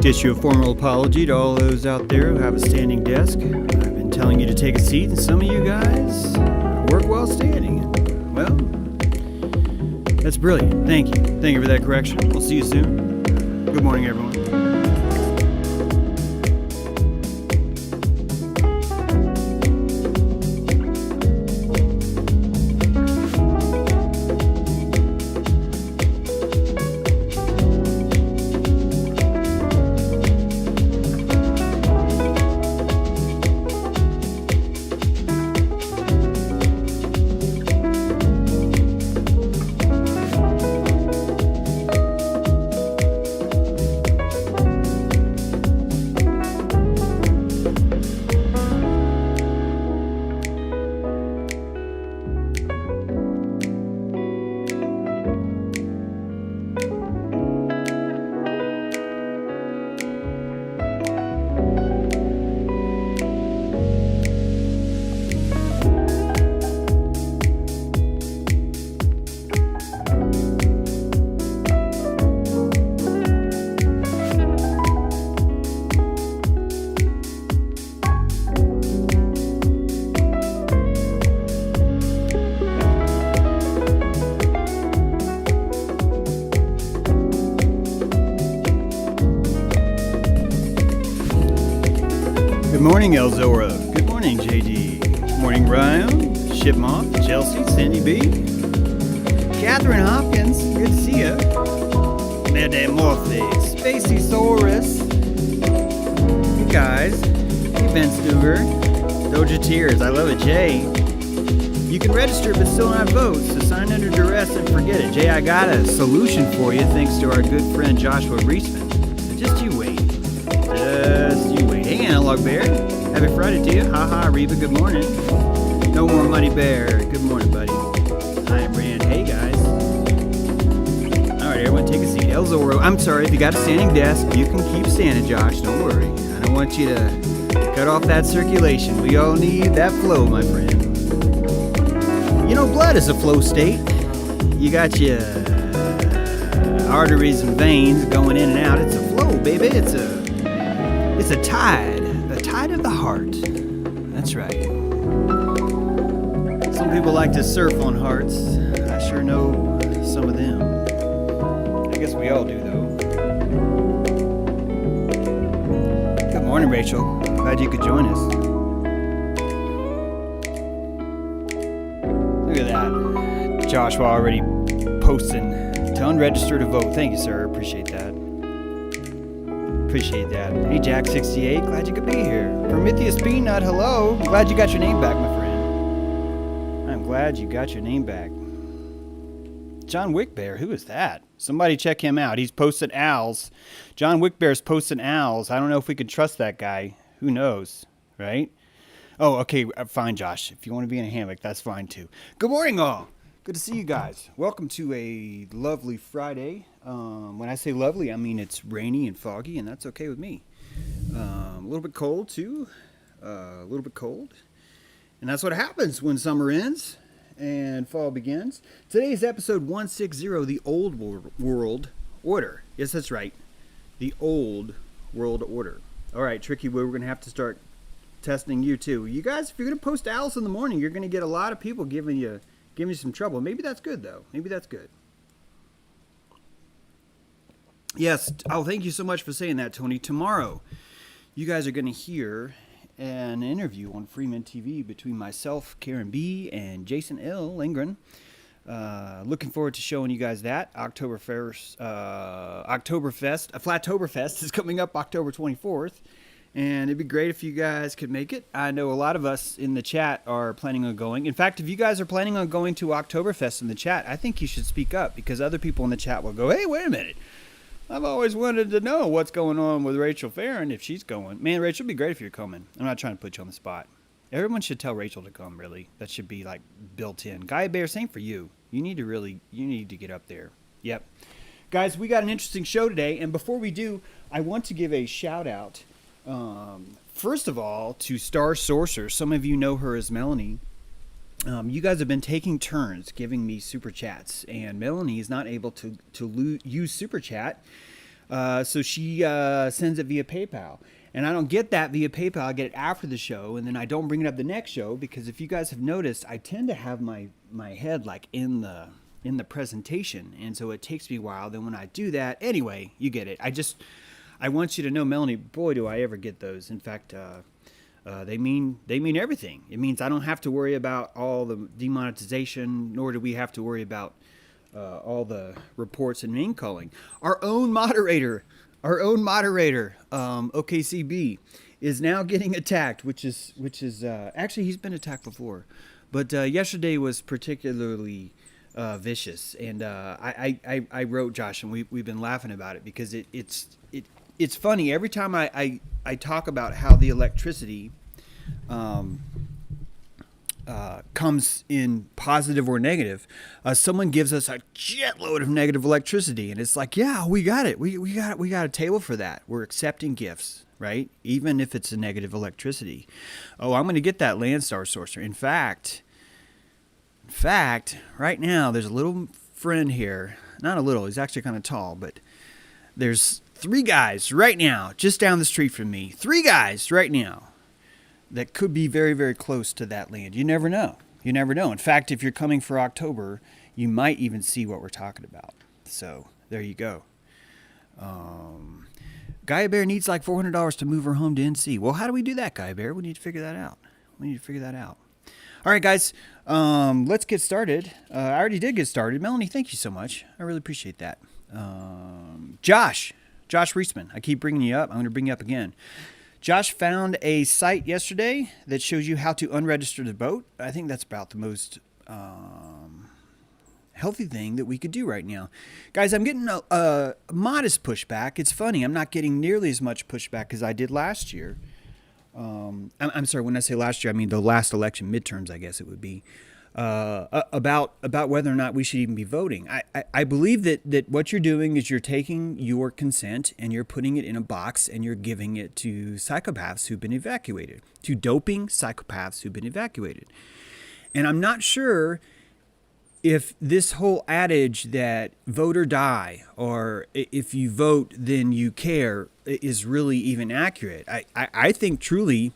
Issue a formal apology to all those out there who have a standing desk. I've been telling you to take a seat, and some of you guys work while standing. Well, that's brilliant. Thank you. Thank you for that correction. We'll see you soon. Good morning, everyone. Good morning, Elzora. Good morning, JD. Good morning, Ryan, Shipmoth, Chelsea, Cindy B, Catherine Hopkins. Good to see ya. Metamorphe, Spacey-saurus. Hey guys. Hey Ben Stuber. Doja Tears. I love it, Jay. You can register but still not vote, so sign under duress and forget it. Jay, I got a solution for you thanks to our good friend Joshua Reisman. So just you wait. Just you wait. Hey, Analog Bear. Happy Friday to you. Haha, Reba, good morning. No more Muddy Bear. Good morning, buddy. I am Rand. Hey, guys. Alright, everyone take a seat. Elzoro. I'm sorry, if you got a standing desk, you can keep standing, Josh. Don't worry. I don't want you to cut off that circulation. We all need that flow, my friend. You know, blood is a flow state. You got your arteries and veins going in and out. It's a flow, baby. It's a tide of the heart. That's right. Some people like to surf on hearts. I sure know some of them. I guess we all do, though. Good morning, Rachel. Glad you could join us. Look at that. Joshua already posting to unregister to vote. Thank you, sir. Appreciate that. Appreciate that. Hey, Jack68, glad you could be here. Prometheus Peanut, hello. I'm glad you got your name back, my friend. I'm glad you got your name back. John Wickbear, who is that? Somebody check him out. He's posted owls. John Wickbear's posting owls. I don't know if we can trust that guy. Who knows, right? Oh, okay, fine, Josh. If you want to be in a hammock, that's fine, too. Good morning, all. Good to see you guys. Welcome to a lovely Friday. When I say lovely, I mean it's rainy and foggy, and that's okay with me. A little bit cold, too. A little bit cold. And that's what happens when summer ends and fall begins. Today's episode 160, The Old World Order. Yes, that's right. The Old World Order. All right, Tricky, we're going to have to start testing you, too. You guys, if you're going to post owls in the morning, you're going to get a lot of people giving you some trouble. Maybe that's good, though. Maybe that's good. Yes. Oh, thank you so much for saying that, Tony. Tomorrow, you guys are going to hear an interview on Freeman TV between myself, Karen B., and Jason L. Lindgren. Looking forward to showing you guys that. Oktoberfest, Flattoberfest is coming up October 24th. And it'd be great if you guys could make it. I know a lot of us in the chat are planning on going. In fact, if you guys are planning on going to Oktoberfest in the chat, I think you should speak up because other people in the chat will go, hey, wait a minute. I've always wanted to know what's going on with Rachel Farron if she's going. Man, Rachel, it'd be great if you're coming. I'm not trying to put you on the spot. Everyone should tell Rachel to come, really. That should be, like, built in. Guy Bear, same for you. You need to get up there. Yep. Guys, we got an interesting show today. And before we do, I want to give a shout-out. First of all, to Star Sorcerer. Some of you know her as Melanie. You guys have been taking turns giving me super chats, and Melanie is not able to use super chat So she sends it via PayPal. And I don't get that via PayPal. I get it after the show, and then I don't bring it up the next show because if you guys have noticed, I tend to have my head like in the presentation, and so it takes me a while. Then when I do that, anyway, you get it. I want you to know, Melanie. Boy, do I ever get those. In fact, they mean everything. It means I don't have to worry about all the demonetization, nor do we have to worry about all the reports and name calling. Our own moderator, OKCB, is now getting attacked, which is actually he's been attacked before, but yesterday was particularly vicious, and I wrote Josh, and we've been laughing about it because it's funny every time I talk about how the electricity comes in positive or negative. Someone gives us a jetload of negative electricity, and it's like, yeah, we got it. We got a table for that. We're accepting gifts, right? Even if it's a negative electricity. Oh, I'm going to get that Landstar sorcerer. In fact, right now there's a little friend here. Not a little. He's actually kind of tall, but there's 3 guys right now, just down the street from me. 3 guys right now that could be very, very close to that land. You never know. In fact, if you're coming for October, you might even see what we're talking about. So there you go. Gaia Bear needs like $400 to move her home to NC. Well, how do we do that, Gaia Bear? We need to figure that out. All right, guys, let's get started. I already did get started. Melanie, thank you so much. I really appreciate that. Josh Reisman, I keep bringing you up. I'm going to bring you up again. Josh found a site yesterday that shows you how to unregister the vote. I think that's about the most healthy thing that we could do right now. Guys, I'm getting a modest pushback. It's funny. I'm not getting nearly as much pushback as I did last year. I'm sorry, when I say last year, I mean the last election, midterms, I guess it would be. About whether or not we should even be voting. I believe that what you're doing is you're taking your consent and you're putting it in a box and you're giving it to psychopaths who've been evacuated, to doping psychopaths who've been evacuated. And I'm not sure if this whole adage that vote or die, or if you vote, then you care, is really even accurate. I think truly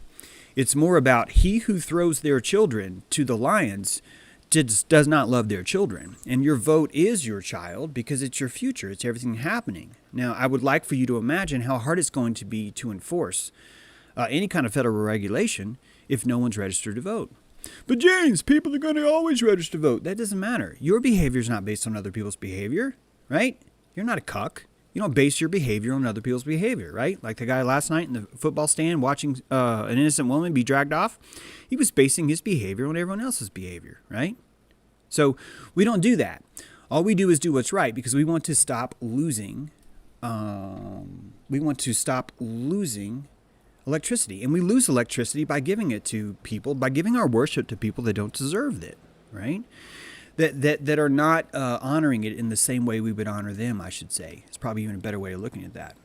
it's more about he who throws their children to the lions does not love their children. And your vote is your child because it's your future. It's everything happening. Now, I would like for you to imagine how hard it's going to be to enforce any kind of federal regulation if no one's registered to vote. But James, people are going to always register to vote. That doesn't matter. Your behavior is not based on other people's behavior, right? You're not a cuck. You don't base your behavior on other people's behavior, right? Like the guy last night in the football stand watching an innocent woman be dragged off. He was basing his behavior on everyone else's behavior, right? So we don't do that. All we do is do what's right because we want to stop losing. Electricity. And we lose electricity by giving it to people, by giving our worship to people that don't deserve it, right? That are not honoring it in the same way we would honor them, I should say. It's probably even a better way of looking at that.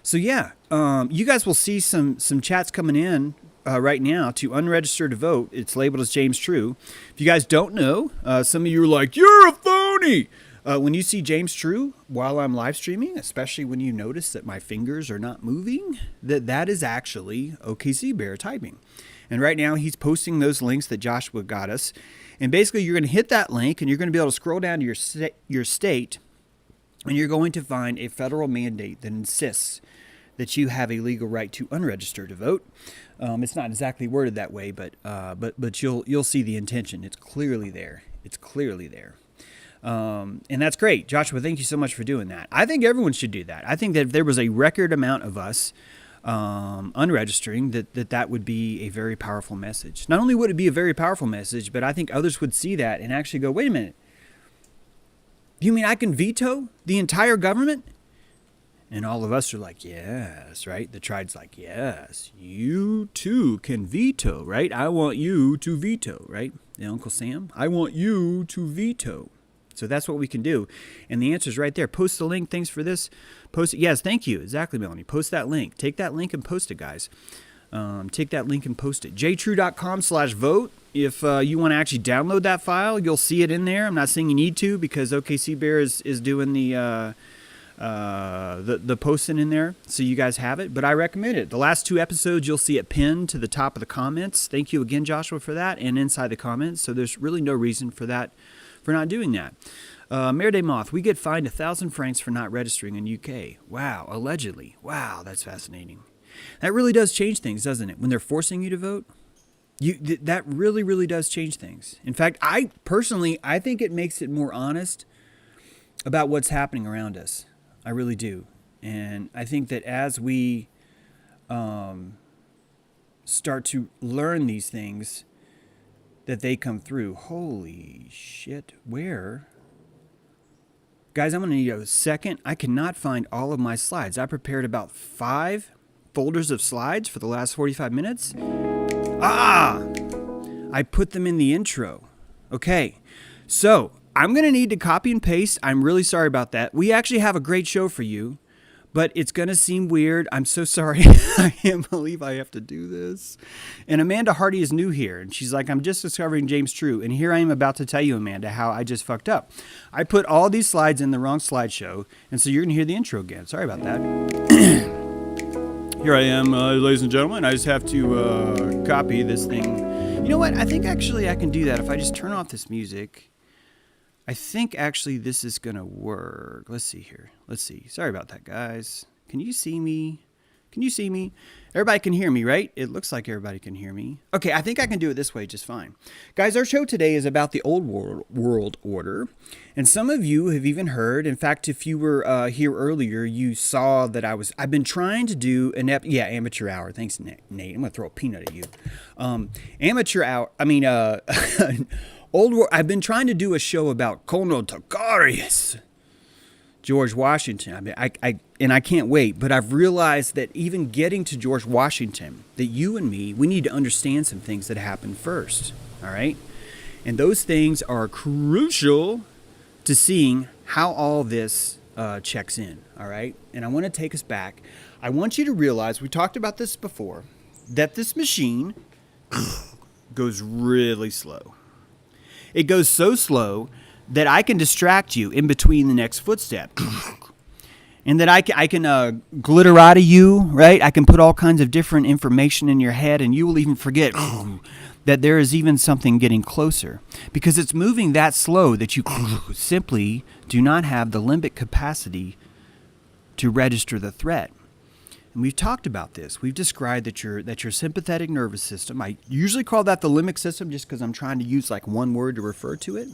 So yeah, you guys will see some chats coming in right now to unregister to vote. It's labeled as James True. If you guys don't know, some of you are like, you're a phony! When you see James True while I'm live streaming, especially when you notice that my fingers are not moving, that is actually OKC Bear typing. And right now he's posting those links that Joshua got us. And basically you're going to hit that link and you're going to be able to scroll down to your state and you're going to find a federal mandate that insists that you have a legal right to unregister to vote. It's not exactly worded that way, but you'll see the intention. It's clearly there. And that's great. Joshua, thank you so much for doing that. I think everyone should do that. I think that if there was a record amount of us unregistering, that would be a very powerful message. Not only would it be a very powerful message, but I think others would see that and actually go, wait a minute. You mean I can veto the entire government? And all of us are like, yes, right? The tribe's like, yes, you too can veto, right? I want you to veto, right? And Uncle Sam, I want you to veto. So that's what we can do. And the answer is right there. Post the link. Thanks for this. Post it. Yes, thank you. Exactly, Melanie. Post that link. Take that link and post it, guys. Take that link and post it. jtrue.com/vote. If you want to actually download that file, you'll see it in there. I'm not saying you need to because OKC Bear is doing the the posting in there so you guys have it. But I recommend it. The last 2 episodes, you'll see it pinned to the top of the comments. Thank you again, Joshua, for that, and inside the comments. So there's really no reason for not doing that. Mayor de Moth, we get fined 1,000 francs for not registering in UK. Wow, allegedly. Wow, that's fascinating. That really does change things, doesn't it? When they're forcing you to vote, that really, really does change things. In fact, I think it makes it more honest about what's happening around us. I really do. And I think that as we start to learn these things, that they come through. Holy shit, where? Guys, I'm going to need a second. I cannot find all of my slides. I prepared about 5 folders of slides for the last 45 minutes. I put them in the intro. Okay, so I'm going to need to copy and paste. I'm really sorry about that. We actually have a great show for you, but it's going to seem weird. I'm so sorry. I can't believe I have to do this. And Amanda Hardy is new here, and she's like, I'm just discovering James True. And here I am about to tell you, Amanda, how I just fucked up. I put all these slides in the wrong slideshow, and so you're going to hear the intro again. Sorry about that. Here I am, ladies and gentlemen. I just have to copy this thing. You know what? I think actually I can do that if I just turn off this music. I think actually this is going to work. Let's see here. Let's see. Sorry about that, guys. Can you see me? Can you see me? Everybody can hear me, right? It looks like everybody can hear me. Okay, I think I can do it this way just fine. Guys, our show today is about the old world order. And some of you have even heard, in fact, if you were here earlier, you saw that I've been trying to do amateur hour. Thanks, Nate. I'm going to throw a peanut at you. Amateur hour, I've been trying to do a show about Colonel Togarius, George Washington. I can't wait, but I've realized that even getting to George Washington, that you and me, we need to understand some things that happened first, all right? And those things are crucial to seeing how all this checks in, all right? And I want to take us back. I want you to realize, we talked about this before, that this machine goes really slow. It goes so slow that I can distract you in between the next footstep. And that I can glitterati you, right? I can put all kinds of different information in your head, and you will even forget that there is even something getting closer. Because it's moving that slow that you simply do not have the limbic capacity to register the threat. And we've talked about this. We've described that your sympathetic nervous system, I usually call that the limbic system just because I'm trying to use like one word to refer to it,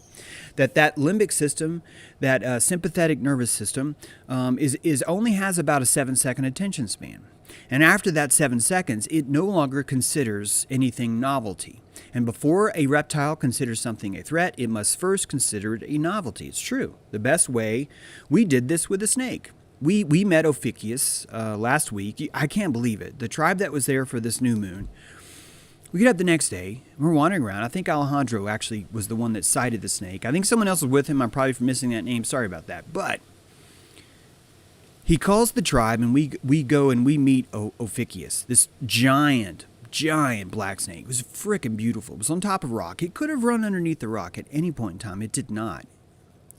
that limbic system, that sympathetic nervous system is only has about a 7-second attention span. And after that 7 seconds, it no longer considers anything novelty. And before a reptile considers something a threat, it must first consider it a novelty. It's true. The best way, we did this with a snake. We met Ophiuchus last week. I can't believe it. The tribe that was there for this new moon. We get up the next day. We're wandering around. I think Alejandro actually was the one that sighted the snake. I think someone else was with him. I'm probably missing that name. Sorry about that. But he calls the tribe, and we go and we meet Ophiuchus, this giant black snake. It was freaking beautiful. It was on top of a rock. It could have run underneath the rock at any point in time. It did not.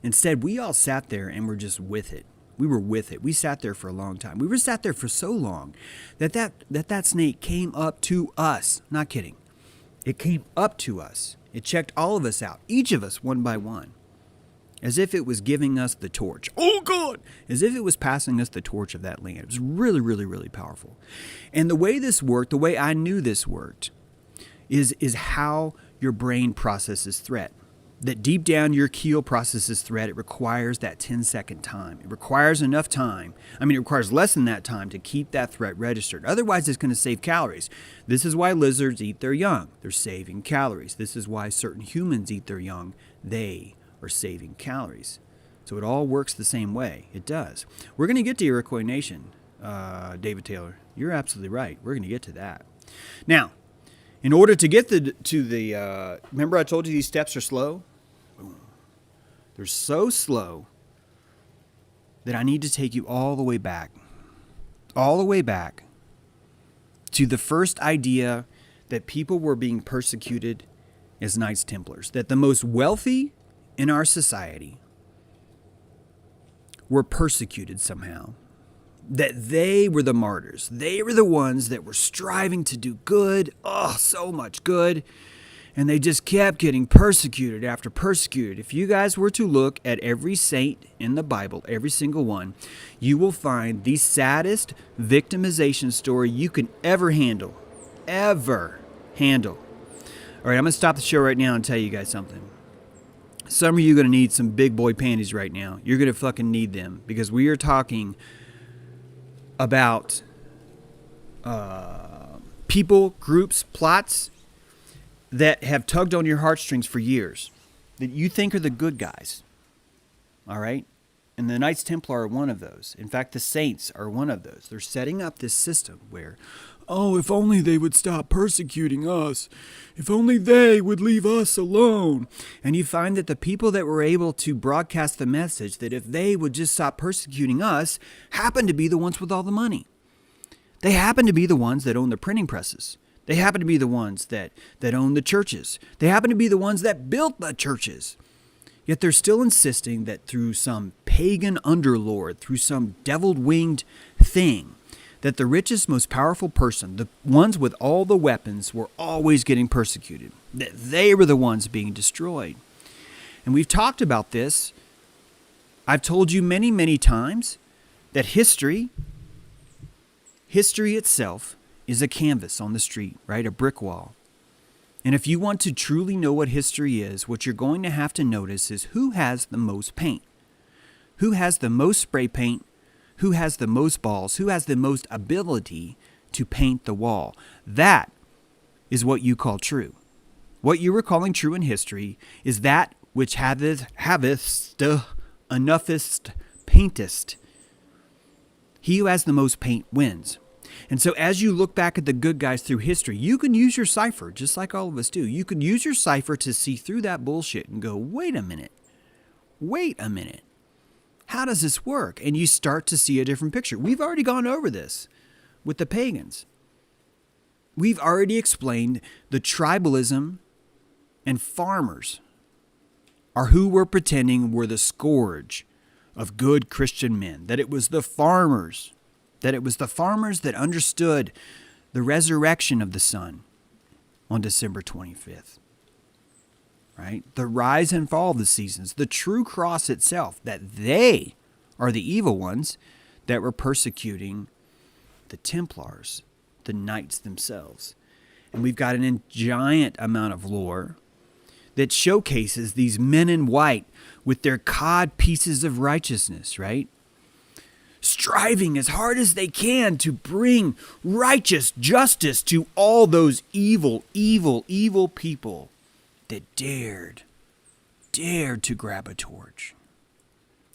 Instead, we all sat there and were just with it. We were with it. We sat there for a long time. We were sat there for so long that snake came up to us. Not kidding. It came up to us. It checked all of us out, each of us one by one, as if it was giving us the torch. Oh, God! As if it was passing us the torch of that land. It was really, really, really powerful. And the way this worked, the way I knew this worked, is how your brain processes threat. That deep down your keel processes threat. It requires that 10-second time. It requires enough time. It requires less than that time to keep that threat registered. Otherwise, it's going to save calories. This is why lizards eat their young. They're saving calories. This is why certain humans eat their young. They are saving calories. So it all works the same way. It does. We're going to get to Iroquois Nation, David Taylor. You're absolutely right. We're going to get to that. Now, in order to get to the remember I told you these steps are slow? They're so slow that I need to take you all the way back to the first idea that people were being persecuted as Knights Templars, that the most wealthy in our society were persecuted somehow. That they were the martyrs. They were the ones that were striving to do good. Oh, so much good. And they just kept getting persecuted after persecuted. If you guys were to look at every saint in the Bible, every single one, you will find the saddest victimization story you can ever handle. Ever handle. All right, I'm going to stop the show right now and tell you guys something. Some of you are going to need some big boy panties right now. You're going to fucking need them because we are talking about people, groups, plots that have tugged on your heartstrings for years, that you think are the good guys, all right? And the Knights Templar are one of those. In fact, the Saints are one of those. They're setting up this system where, oh, if only they would stop persecuting us. If only they would leave us alone. And you find that the people that were able to broadcast the message that if they would just stop persecuting us happen to be the ones with all the money. They happen to be the ones that own the printing presses. They happen to be the ones that own the churches. They happen to be the ones that built the churches. Yet they're still insisting that through some pagan underlord, through some devil-winged thing, that the richest, most powerful person, the ones with all the weapons, were always getting persecuted. That they were the ones being destroyed. And we've talked about this. I've told you many, many times that history itself is a canvas on the street, right? A brick wall. And if you want to truly know what history is, what you're going to have to notice is who has the most paint, who has the most spray paint, who has the most balls, who has the most ability to paint the wall. That is what you call true. What you were calling true in history is that which haveth enoughest paintest. He who has the most paint wins. And so as you look back at the good guys through history, you can use your cipher, just like all of us do. You can use your cipher to see through that bullshit and go, wait a minute. How does this work? And you start to see a different picture. We've already gone over this with the pagans. We've already explained the tribalism and farmers are who we're pretending were the scourge of good Christian men, that it was the farmers. That it was the farmers that understood the resurrection of the sun on December 25th. Right? The rise and fall of the seasons, the true cross itself, that they are the evil ones that were persecuting the Templars, the knights themselves. And we've got a giant amount of lore that showcases these men in white with their cod pieces of righteousness, right? Striving as hard as they can to bring righteous justice to all those evil people that dared to grab a torch.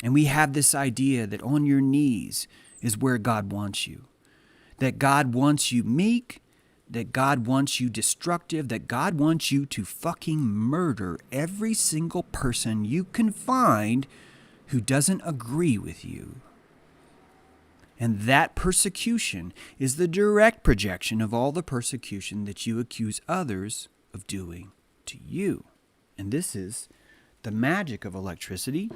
And we have this idea that on your knees is where God wants you. That God wants you meek, that God wants you destructive, that God wants you to fucking murder every single person you can find who doesn't agree with you. And that persecution is the direct projection of all the persecution that you accuse others of doing to you. And this is the magic of electricity.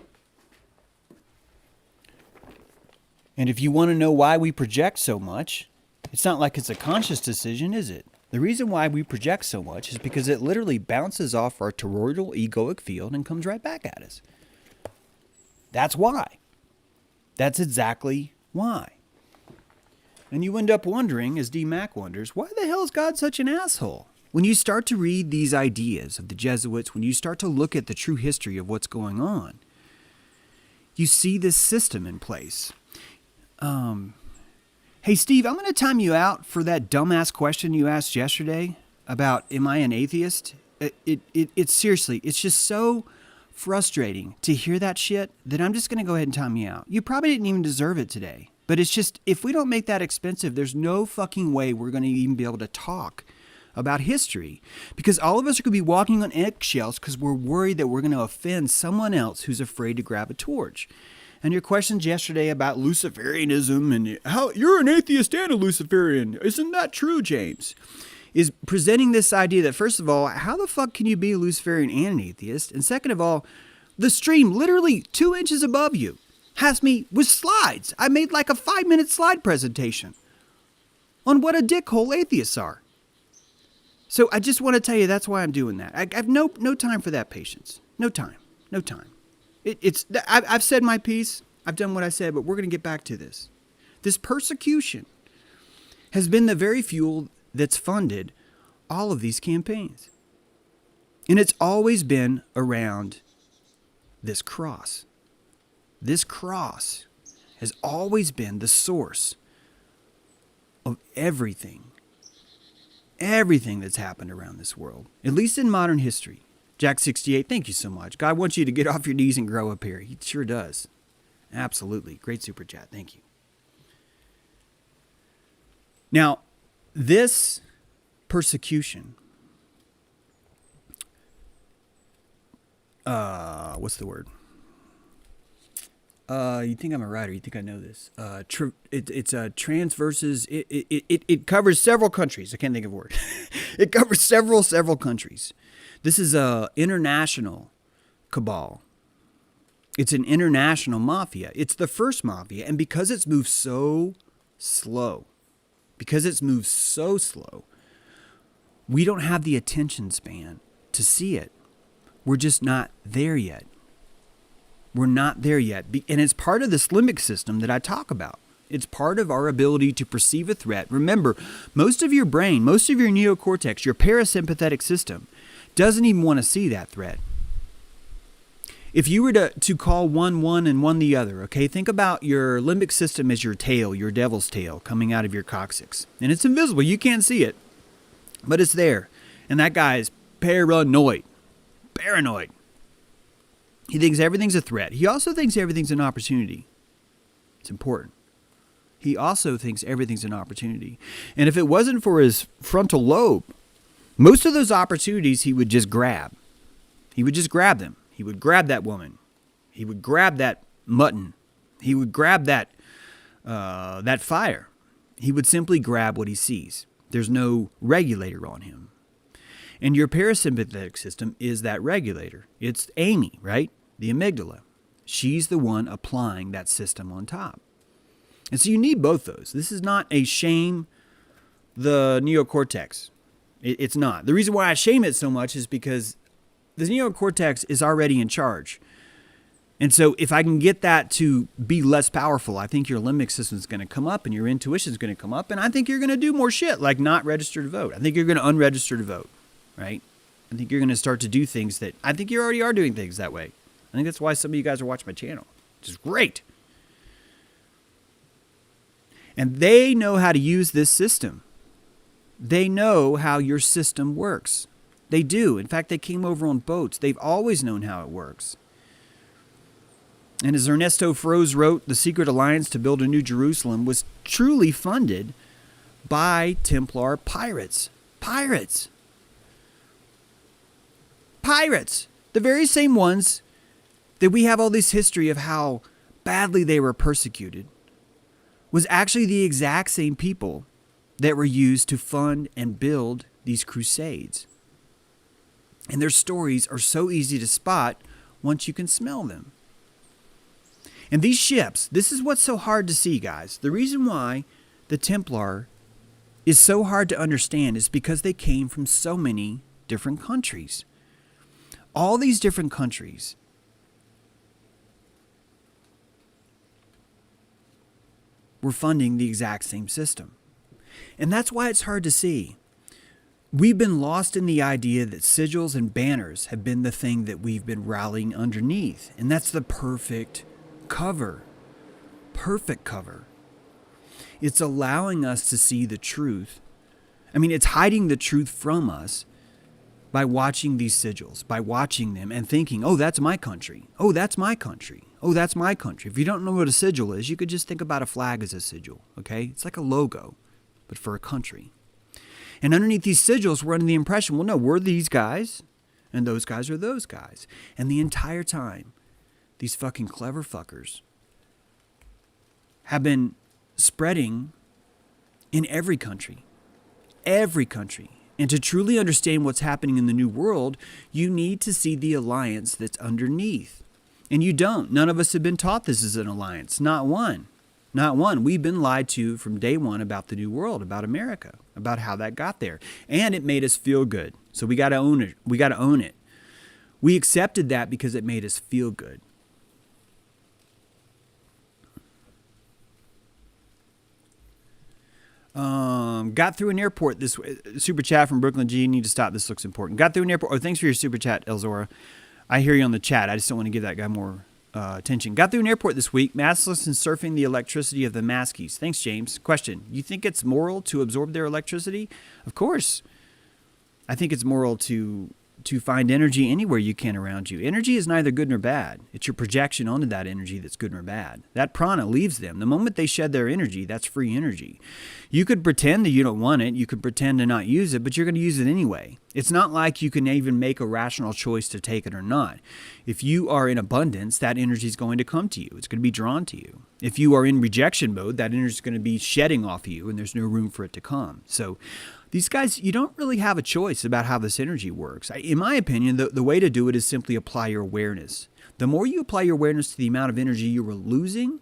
And if you want to know why we project so much, it's not like it's a conscious decision, is it? The reason why we project so much is because it literally bounces off our toroidal egoic field and comes right back at us. That's why. That's exactly why. And you end up wondering, as D. Mac wonders, why the hell is God such an asshole? When you start to read these ideas of the Jesuits, when you start to look at the true history of what's going on, you see this system in place. Hey, Steve, I'm going to time you out for that dumbass question you asked yesterday about, am I an atheist? It's seriously, it's just so frustrating to hear that shit that I'm just going to go ahead and time you out. You probably didn't even deserve it today. But it's just, if we don't make that expensive, there's no fucking way we're going to even be able to talk about history. Because all of us are going to be walking on eggshells because we're worried that we're going to offend someone else who's afraid to grab a torch. And your questions yesterday about Luciferianism and how you're an atheist and a Luciferian. Isn't that true, James? Is presenting this idea that, first of all, how the fuck can you be a Luciferian and an atheist? And second of all, the stream literally 2 inches above you. has me with slides. I made like a 5-minute slide presentation on what a dickhole atheists are. So I just want to tell you that's why I'm doing that. I have no time for that patience. No time. I've said my piece. I've done what I said, but we're going to get back to this. This persecution has been the very fuel that's funded all of these campaigns. And it's always been around this cross. This cross has always been the source of everything that's happened around this world, at least in modern history. Jack68, thank you so much. God wants you to get off your knees and grow up here. He sure does. Absolutely. Great super chat. Thank you. Now, this persecution, what's the word? You think I'm a writer? You think I know this? It's trans versus it covers several countries. I can't think of a word. It covers several countries. This is a international cabal. It's an international mafia. It's the first mafia, and because it's moved so slow, we don't have the attention span to see it. We're just not there yet. We're not there yet. And it's part of this limbic system that I talk about. It's part of our ability to perceive a threat. Remember, most of your brain, most of your neocortex, your parasympathetic system, doesn't even want to see that threat. If you were to call one and one the other, okay, think about your limbic system as your tail, your devil's tail coming out of your coccyx. And it's invisible. You can't see it, but it's there. And that guy is paranoid. He thinks everything's a threat. He also thinks everything's an opportunity. It's important. He also thinks everything's an opportunity. And if it wasn't for his frontal lobe, most of those opportunities he would just grab. He would just grab them. He would grab that woman. He would grab that mutton. He would grab that fire. He would simply grab what he sees. There's no regulator on him. And your parasympathetic system is that regulator. It's Amy, right? The amygdala. She's the one applying that system on top. And so you need both those. This is not a shame the neocortex. It's not. The reason why I shame it so much is because the neocortex is already in charge. And so if I can get that to be less powerful, I think your limbic system is going to come up and your intuition is going to come up. And I think you're going to do more shit like not register to vote. I think you're going to unregister to vote, right? I think you're going to start to do things that I think you already are doing things that way. I think that's why some of you guys are watching my channel, which is great. And they know how to use this system. They know how your system works. They do. In fact, they came over on boats. They've always known how it works. And as Ernesto Froese wrote, the secret alliance to build a new Jerusalem was truly funded by Templar pirates. Pirates. The very same ones that we have all this history of how badly they were persecuted was actually the exact same people that were used to fund and build these crusades. And their stories are so easy to spot once you can smell them. And these ships, this is what's so hard to see, guys. The reason why the Templar is so hard to understand is because they came from so many different countries. All these different countries were funding the exact same system. And that's why it's hard to see. We've been lost in the idea that sigils and banners have been the thing that we've been rallying underneath. And that's the perfect cover. Perfect cover. It's allowing us to see the truth. I mean, it's hiding the truth from us by watching these sigils, by watching them and thinking, oh, that's my country. Oh, that's my country. Oh, that's my country. If you don't know what a sigil is, you could just think about a flag as a sigil, okay? It's like a logo, but for a country. And underneath these sigils, we're under the impression, well, no, we're these guys, and those guys are those guys. And the entire time, these fucking clever fuckers have been spreading in every country. Every country. And to truly understand what's happening in the New World, you need to see the alliance that's underneath. And you don't. None of us have been taught this is an alliance. Not one. Not one. We've been lied to from day one about the New World, about America, about how that got there. And it made us feel good. So we got to own it. We got to own it. We accepted that because it made us feel good. Got through an airport this way. Super chat from Brooklyn G. Need to stop. This looks important. Got through an airport. Oh, thanks for your super chat, Elzora. I hear you on the chat. I just don't want to give that guy more attention. Got through an airport this week. Maskless and surfing the electricity of the maskies. Thanks, James. Question. You think it's moral to absorb their electricity? Of course. I think it's moral to find energy anywhere you can around you. Energy is neither good nor bad. It's your projection onto that energy that's good nor bad. That prana leaves them. The moment they shed their energy, that's free energy. You could pretend that you don't want it. You could pretend to not use it, but you're going to use it anyway. It's not like you can even make a rational choice to take it or not. If you are in abundance, that energy is going to come to you. It's going to be drawn to you. If you are in rejection mode, that energy is going to be shedding off you, and there's no room for it to come. So these guys, you don't really have a choice about how this energy works. In my opinion, the way to do it is simply apply your awareness. The more you apply your awareness to the amount of energy you are losing,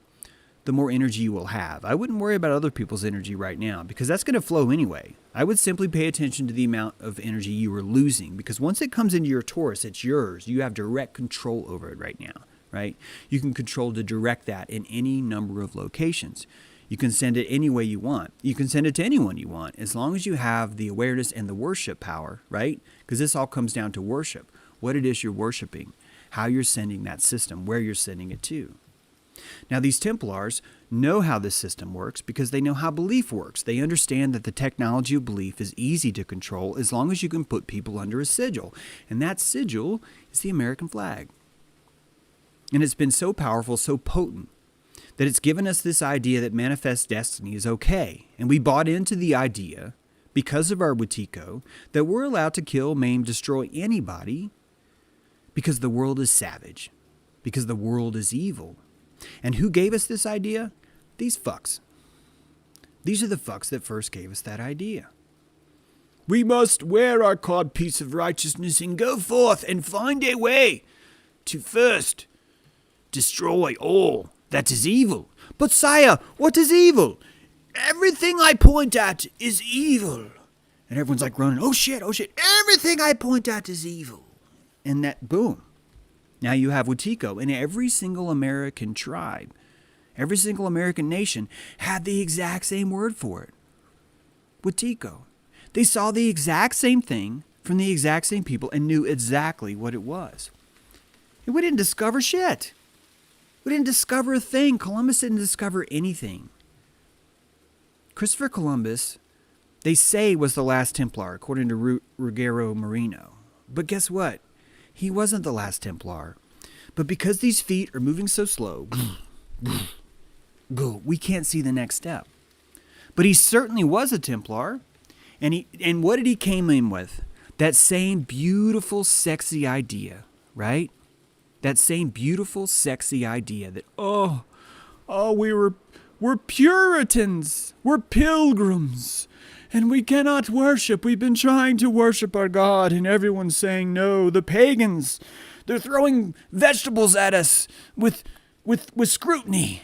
the more energy you will have. I wouldn't worry about other people's energy right now because that's going to flow anyway. I would simply pay attention to the amount of energy you are losing because once it comes into your torus, it's yours. You have direct control over it right now, right? You can control to direct that in any number of locations. You can send it any way you want. You can send it to anyone you want as long as you have the awareness and the worship power, right? Because this all comes down to worship. What it is you're worshiping, how you're sending that system, where you're sending it to. Now, these Templars know how this system works because they know how belief works. They understand that the technology of belief is easy to control as long as you can put people under a sigil. And that sigil is the American flag. And it's been so powerful, so potent, that it's given us this idea that manifest destiny is okay. And we bought into the idea, because of our wetiko, that we're allowed to kill, maim, destroy anybody because the world is savage, because the world is evil. And who gave us this idea? These fucks. These are the fucks that first gave us that idea. We must wear our codpiece of righteousness and go forth and find a way to first destroy all that is evil. But sire, what is evil? Everything I point at is evil. And everyone's like groaning, oh shit, everything I point at is evil. And that, boom. Now you have wetiko, and every single American tribe, every single American nation had the exact same word for it. Wetiko. They saw the exact same thing from the exact same people and knew exactly what it was. And we didn't discover shit. We didn't discover a thing. Columbus didn't discover anything. Christopher Columbus, they say, was the last Templar, according to Ruggiero Marino. But guess what? He wasn't the last Templar. But because these feet are moving so slow, we can't see the next step. But he certainly was a Templar. And what did he came in with? That same beautiful, sexy idea, right? That same beautiful, sexy idea that, we're Puritans, we're pilgrims, and we cannot worship. We've been trying to worship our God, and everyone's saying no. The pagans, they're throwing vegetables at us with scrutiny.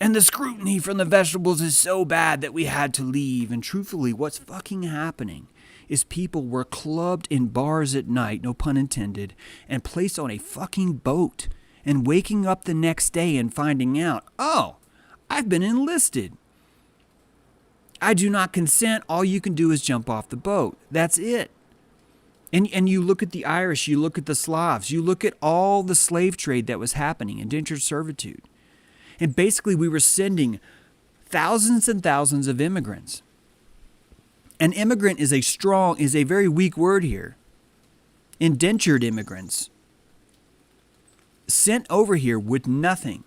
And the scrutiny from the vegetables is so bad that we had to leave. And truthfully, what's fucking happening is people were clubbed in bars at night, no pun intended, and placed on a fucking boat and waking up the next day and finding out, oh, I've been enlisted. I do not consent. All you can do is jump off the boat. That's it. And you look at the Irish, you look at the Slavs, you look at all the slave trade that was happening, indentured servitude. And basically we were sending thousands and thousands of immigrants. An immigrant is a very weak word here. Indentured immigrants sent over here with nothing,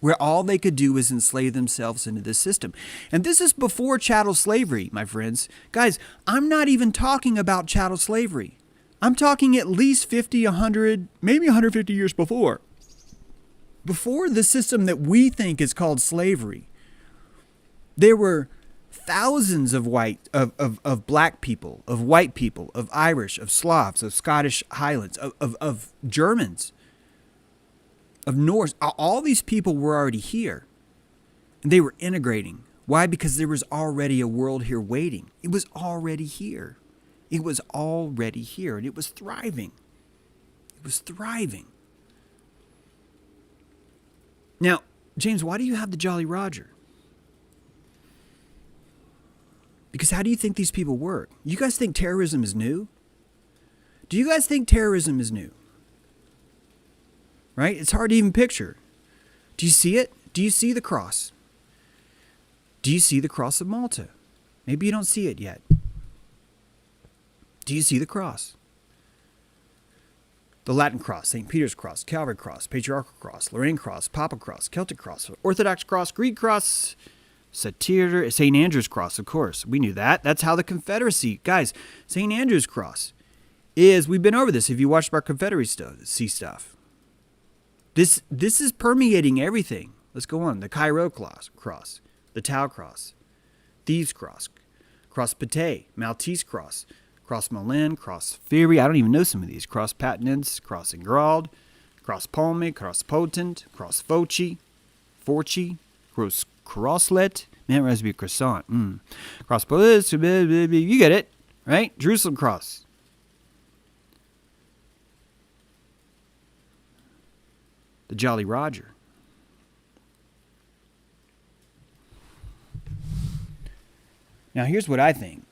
where all they could do was enslave themselves into the system. And this is before chattel slavery, my friends. Guys, I'm not even talking about chattel slavery. I'm talking at least 50, 100, maybe 150 years before. Before the system that we think is called slavery, there were thousands of black people, of white people, of Irish, of Slavs, of Scottish Highlands, of Germans of Norse. All these people were already here. And they were integrating. Why? Because there was already a world here waiting. It was already here. It was already here, and it was thriving. It was thriving. Now, James, why do you have the Jolly Roger? Because how do you think these people work? You guys think terrorism is new? Do you guys think terrorism is new? Right? It's hard to even picture. Do you see it? Do you see the cross? Do you see the Cross of Malta? Maybe you don't see it yet. Do you see the cross? The Latin cross, St. Peter's cross, Calvary cross, Patriarchal cross, Lorraine cross, Papal cross, Celtic cross, Orthodox cross, Greek cross, Satyr, St. Andrew's cross, of course. We knew that. That's how the Confederacy, guys, St. Andrew's cross is, we've been over this if you watched our Confederacy stuff. This is permeating everything. Let's go on. The Cairo cross, the Tau cross, Thieves cross, Cross Patay, Maltese cross, Cross Malin, Cross Fury, I don't even know some of these. Cross Patenance, Cross Ingrald, Cross Palme, Cross Potent, Cross Foci, Cross Crosslet. Man, it has to be a croissant. Cross Police, you get it, right? Jerusalem cross. The Jolly Roger. Now, here's what I think.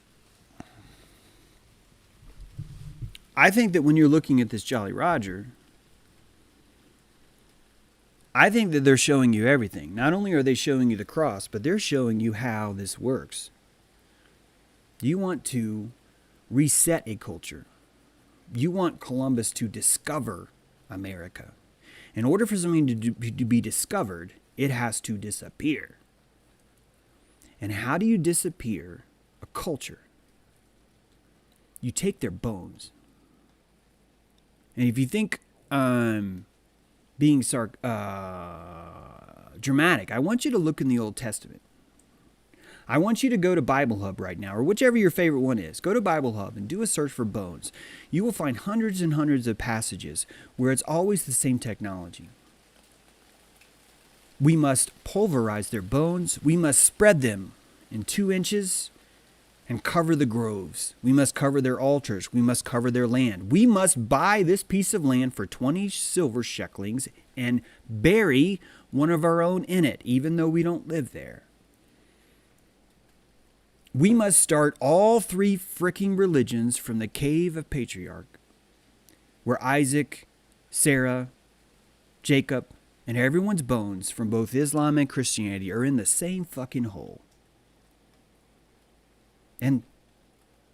I think that when you're looking at this Jolly Roger, I think that they're showing you everything. Not only are they showing you the cross, but they're showing you how this works. You want to reset a culture. You want Columbus to discover America. In order for something to be discovered, it has to disappear. And how do you disappear a culture? You take their bones. And if you think being dramatic, I want you to look in the Old Testament. I want you to go to Bible Hub right now, or whichever your favorite one is. Go to Bible Hub and do a search for bones. You will find hundreds and hundreds of passages where it's always the same technology. We must pulverize their bones. We must spread them in 2 inches and cover the groves. We must cover their altars. We must cover their land. We must buy this piece of land for 20 silver shekels and bury one of our own in it, even though we don't live there. We must start all 3 freaking religions from the cave of Patriarch, where Isaac, Sarah, Jacob, and everyone's bones from both Islam and Christianity are in the same fucking hole. And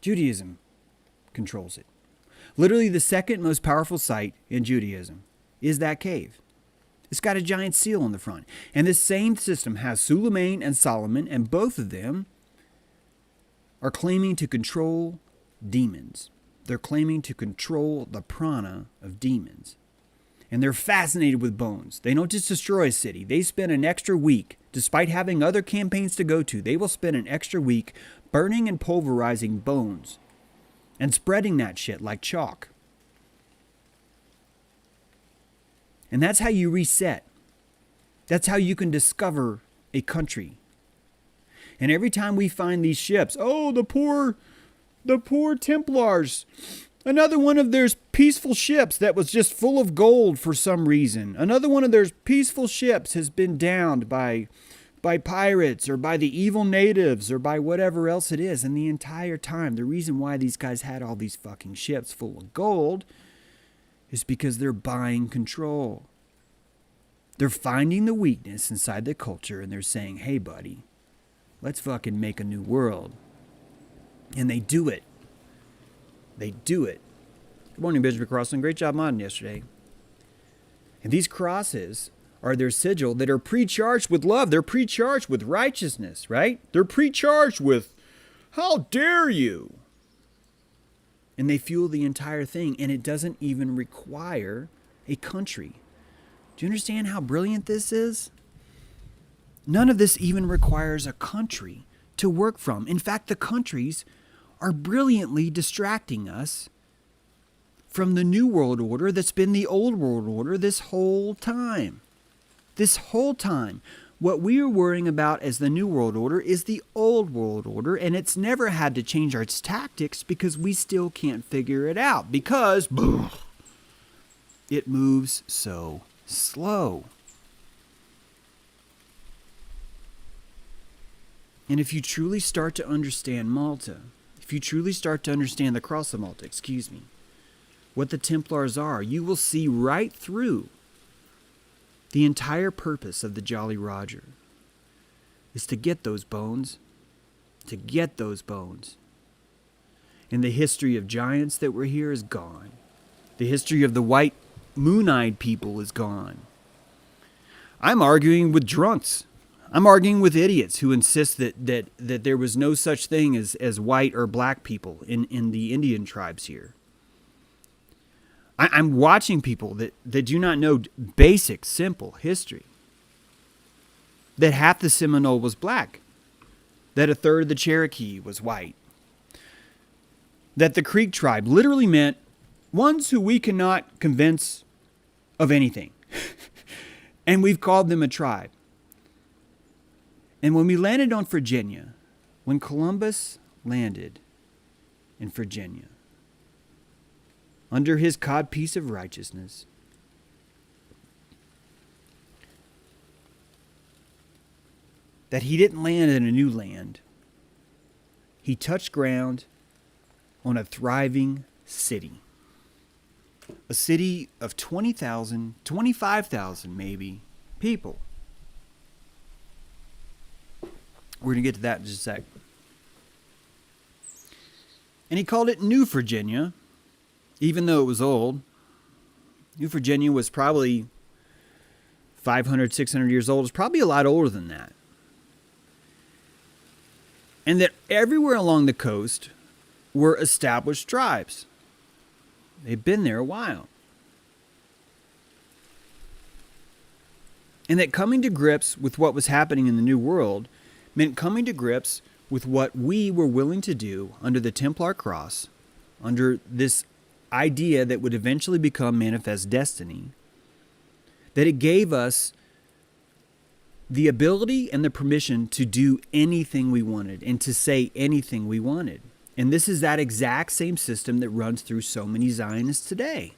Judaism controls it. Literally the second most powerful site in Judaism is that cave. It's got a giant seal on the front. And this same system has Suleiman and Solomon, and both of them are claiming to control demons. They're claiming to control the prana of demons. And they're fascinated with bones. They don't just destroy a city. They spend an extra week, despite having other campaigns to go to, they will spend an extra week burning and pulverizing bones and spreading that shit like chalk. And that's how you reset. That's how you can discover a country. And every time we find these ships, oh, the poor Templars. Another one of their peaceful ships that was just full of gold for some reason. Another one of their peaceful ships has been downed by pirates or by the evil natives or by whatever else it is. And the entire time, the reason why these guys had all these fucking ships full of gold is because they're buying control. They're finding the weakness inside the culture and they're saying, hey, buddy, let's fucking make a new world. And they do it. They do it. Good morning, Benjamin Crossland. Great job modding yesterday. And these crosses are their sigil that are pre-charged with love. They're pre-charged with righteousness, right? They're pre-charged with, how dare you? And they fuel the entire thing, and it doesn't even require a country. Do you understand how brilliant this is? None of this even requires a country to work from. In fact, the countries are brilliantly distracting us from the New World Order that's been the Old World Order this whole time. This whole time. What we are worrying about as the New World Order is the Old World Order, and it's never had to change its tactics because we still can't figure it out, because it moves so slow. And if you truly start to understand Malta, if you truly start to understand the Cross of Malta, what the Templars are, you will see right through the entire purpose of the Jolly Roger is to get those bones, And the history of giants that were here is gone. The history of the white moon-eyed people is gone. I'm arguing with drunks. I'm arguing with idiots who insist that there was no such thing as white or black people in the Indian tribes here. I'm watching people that do not know basic, simple history. That half the Seminole was black. That a third of the Cherokee was white. That the Creek tribe literally meant ones who we cannot convince of anything. And we've called them a tribe. And when we landed on Virginia, when Columbus landed in Virginia, under his codpiece of righteousness, that he didn't land in a new land. He touched ground on a thriving city. A city of 20,000, 25,000 maybe, people. We're going to get to that in just a sec. And he called it New Virginia, even though it was old. New Virginia was probably 500, 600 years old. It's probably a lot older than that. And that everywhere along the coast were established tribes. They'd been there a while. And that coming to grips with what was happening in the New World meant coming to grips with what we were willing to do under the Templar Cross, under this idea that would eventually become Manifest Destiny, that it gave us the ability and the permission to do anything we wanted and to say anything we wanted. And this is that exact same system that runs through so many Zionists today.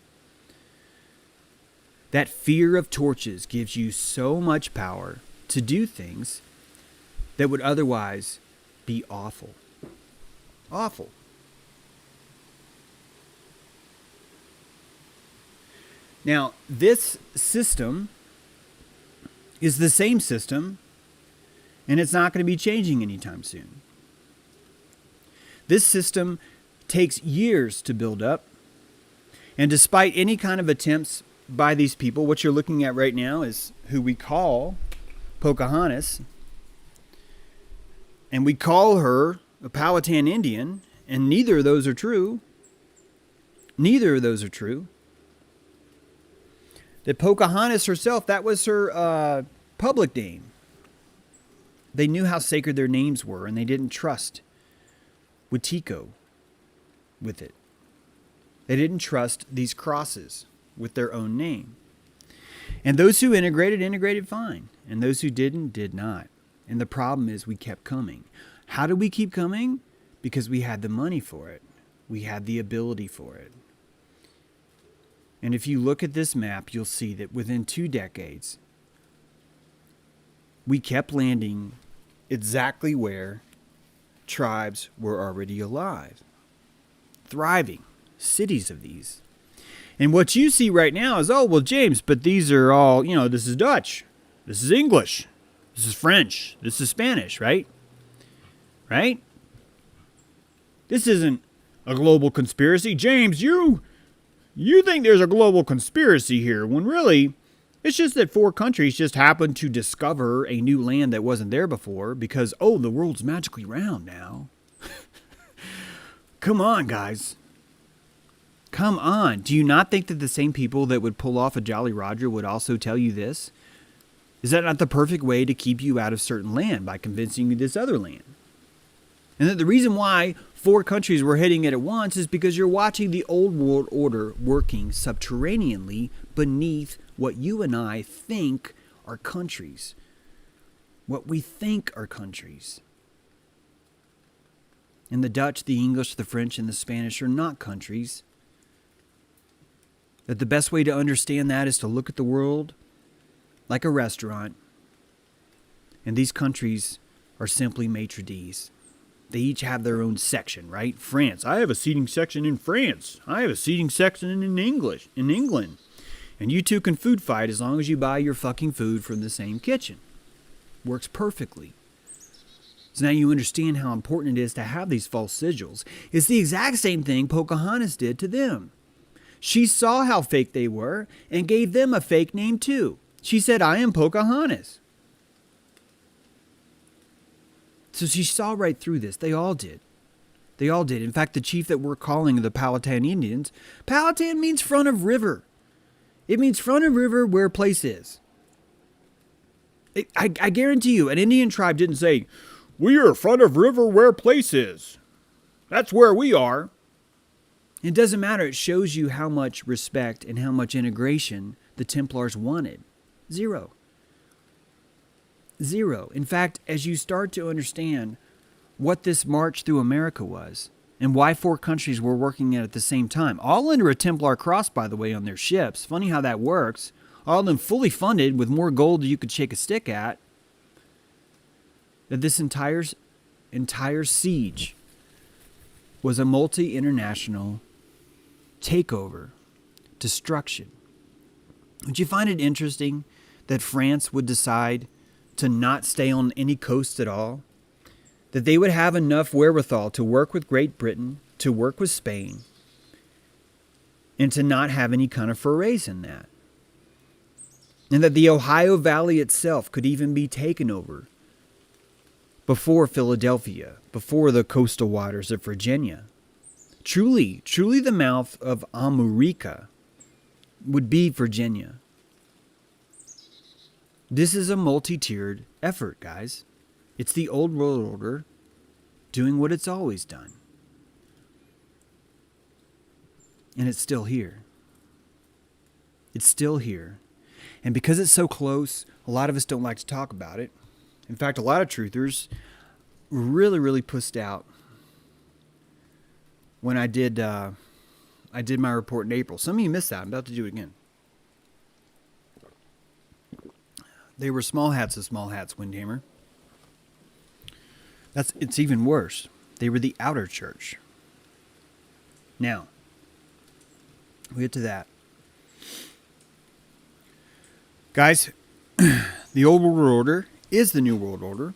That fear of torches gives you so much power to do things that would otherwise be awful. Awful. Now, this system is the same system, and it's not going to be changing anytime soon. This system takes years to build up, and despite any kind of attempts by these people, what you're looking at right now is who we call Pocahontas, and we call her a Powhatan Indian, and neither of those are true. Neither of those are true. That Pocahontas herself, that was her public name. They knew how sacred their names were, and they didn't trust wetiko with it. They didn't trust these crosses with their own name. And those who integrated fine. And those who didn't, did not. And the problem is we kept coming. How did we keep coming? Because we had the money for it. We had the ability for it. And if you look at this map, you'll see that within 2 decades, we kept landing exactly where tribes were already alive. Thriving. Cities of these. And what you see right now is, oh, well, James, but these are all, this is Dutch. This is English. This is French. This is Spanish, right? Right? This isn't a global conspiracy. James, you think there's a global conspiracy here, when really, it's just that 4 countries just happened to discover a new land that wasn't there before because, oh, the world's magically round now. Come on, guys. Come on. Do you not think that the same people that would pull off a Jolly Roger would also tell you this? Is that not the perfect way to keep you out of certain land by convincing you this other land? And that the reason why 4 countries we're hitting it at once is because you're watching the old world order working subterraneanly beneath what you and I think are countries. What we think are countries. And the Dutch, the English, the French, and the Spanish are not countries. That the best way to understand that is to look at the world like a restaurant. And these countries are simply maitre d's. They each have their own section, right? France, I have a seating section in France. I have a seating section in England. And you two can food fight as long as you buy your fucking food from the same kitchen. Works perfectly. So now you understand how important it is to have these false sigils. It's the exact same thing Pocahontas did to them. She saw how fake they were and gave them a fake name too. She said, I am Pocahontas. So she saw right through this. They all did. They all did. In fact, the chief that we're calling the Powhatan Indians, Powhatan means front of river. It means front of river where place is. I guarantee you, an Indian tribe didn't say, we are front of river where place is. That's where we are. It doesn't matter. It shows you how much respect and how much integration the Templars wanted. Zero. In fact, as you start to understand what this march through America was and why 4 countries were working at the same time, all under a Templar cross, by the way, on their ships. Funny how that works. All of them fully funded with more gold than you could shake a stick at. That this entire siege was a multi-international takeover, destruction. Would you find it interesting that France would decide to not stay on any coast at all? That they would have enough wherewithal to work with Great Britain, to work with Spain, and to not have any kind of forays in that. And that the Ohio Valley itself could even be taken over before Philadelphia, before the coastal waters of Virginia. Truly the mouth of America would be Virginia. This is a multi-tiered effort, guys. It's the old world order doing what it's always done. And it's still here. It's still here. And because it's so close, a lot of us don't like to talk about it. In fact, a lot of truthers were really pussed out when I did my report in April. Some of you missed that. I'm about to do it again. They were small hats of small hats, Windhammer. It's even worse. They were the outer church. Now, we get to that. Guys, the old world order is the new world order.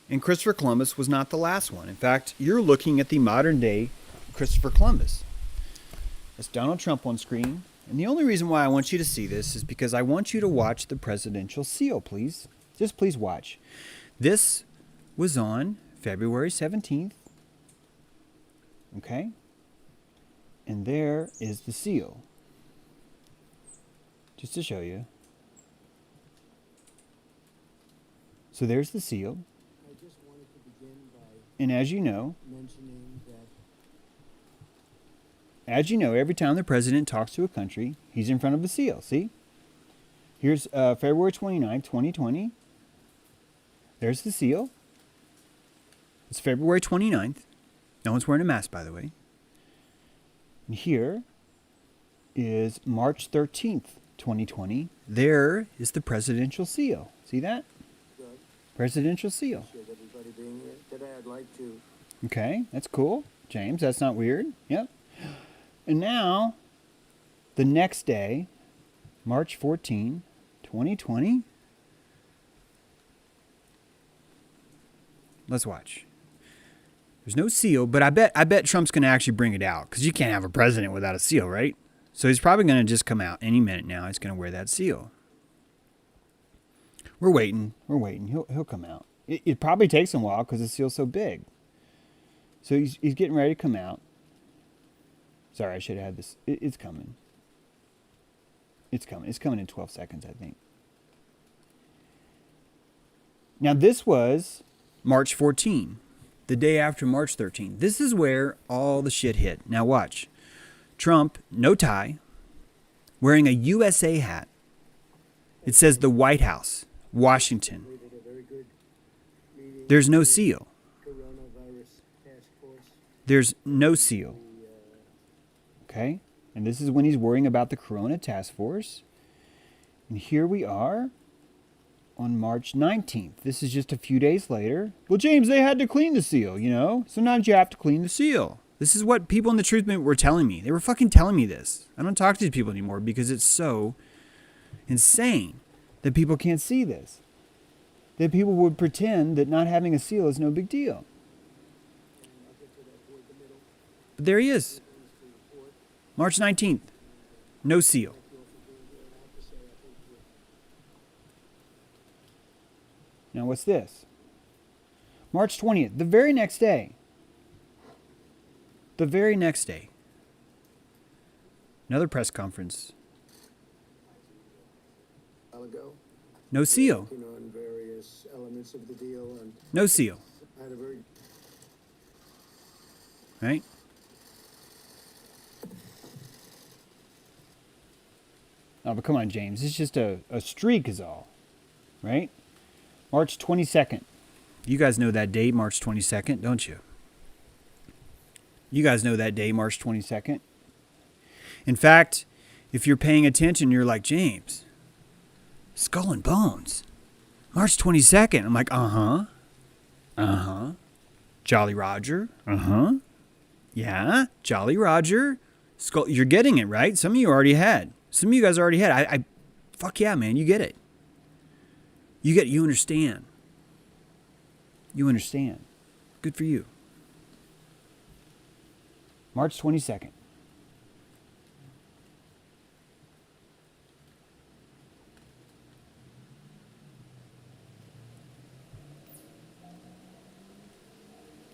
And Christopher Columbus was not the last one. In fact, you're looking at the modern day Christopher Columbus. That's Donald Trump on screen. And the only reason why I want you to see this is because I want you to watch the presidential seal, please. Just please watch. This was on February 17th. Okay? And there is the seal. Just to show you. So there's the seal. I just wanted to begin by and as you know, mentioning that every time the president talks to a country, he's in front of a seal. See? Here's February 29th, 2020. There's the seal. It's February 29th. No one's wearing a mask, by the way. And here is March 13th, 2020. There is the presidential seal. See that? good. Presidential seal. Appreciate everybody being here today. I'd like to Okay, that's cool. James, that's not weird. Yep. And now, the next day, March 14, 2020. Let's watch. There's no seal, but I bet Trump's going to actually bring it out because you can't have a president without a seal, right? So he's probably going to just come out any minute now. He's going to wear that seal. We're waiting. He'll come out. It probably takes him a while because the seal's so big. So he's getting ready to come out. Sorry, I should have had this. It's coming. It's coming. It's coming in 12 seconds, I think. Now, this was March 14. the day after March 13th. This is where all the shit hit. Now watch. Trump, no tie, wearing a USA hat. It says the White House, Washington. There's no seal. There's no seal. Okay? And this is when he's worrying about the Corona Task Force. And here we are on March 19th. This is just a few days later. Well, James, they had to clean the seal, you know? Sometimes you have to clean the seal. This is what people in the truth movement were telling me. They were fucking telling me this. I don't talk to these people anymore because it's so insane that people can't see this. That people would pretend that not having a seal is no big deal. But there he is. March 19th. No seal. Now what's this? March 20th. The very next day. The very next day. Another press conference. No seal. No seal. Right? Oh, but come on, James. It's just a streak is all. Right? March 22nd. You guys know that date, March 22nd, don't you? You guys know that day, March 22nd. In fact, if you're paying attention, you're like, James, Skull and Bones, March 22nd. I'm like, uh-huh. Uh-huh. Jolly Roger. Uh-huh. Yeah, Jolly Roger. Skull. You're getting it, right? Some of you already had. Some of you guys already had. I fuck yeah, man, you get it. You understand. You understand. Good for you. March 22nd.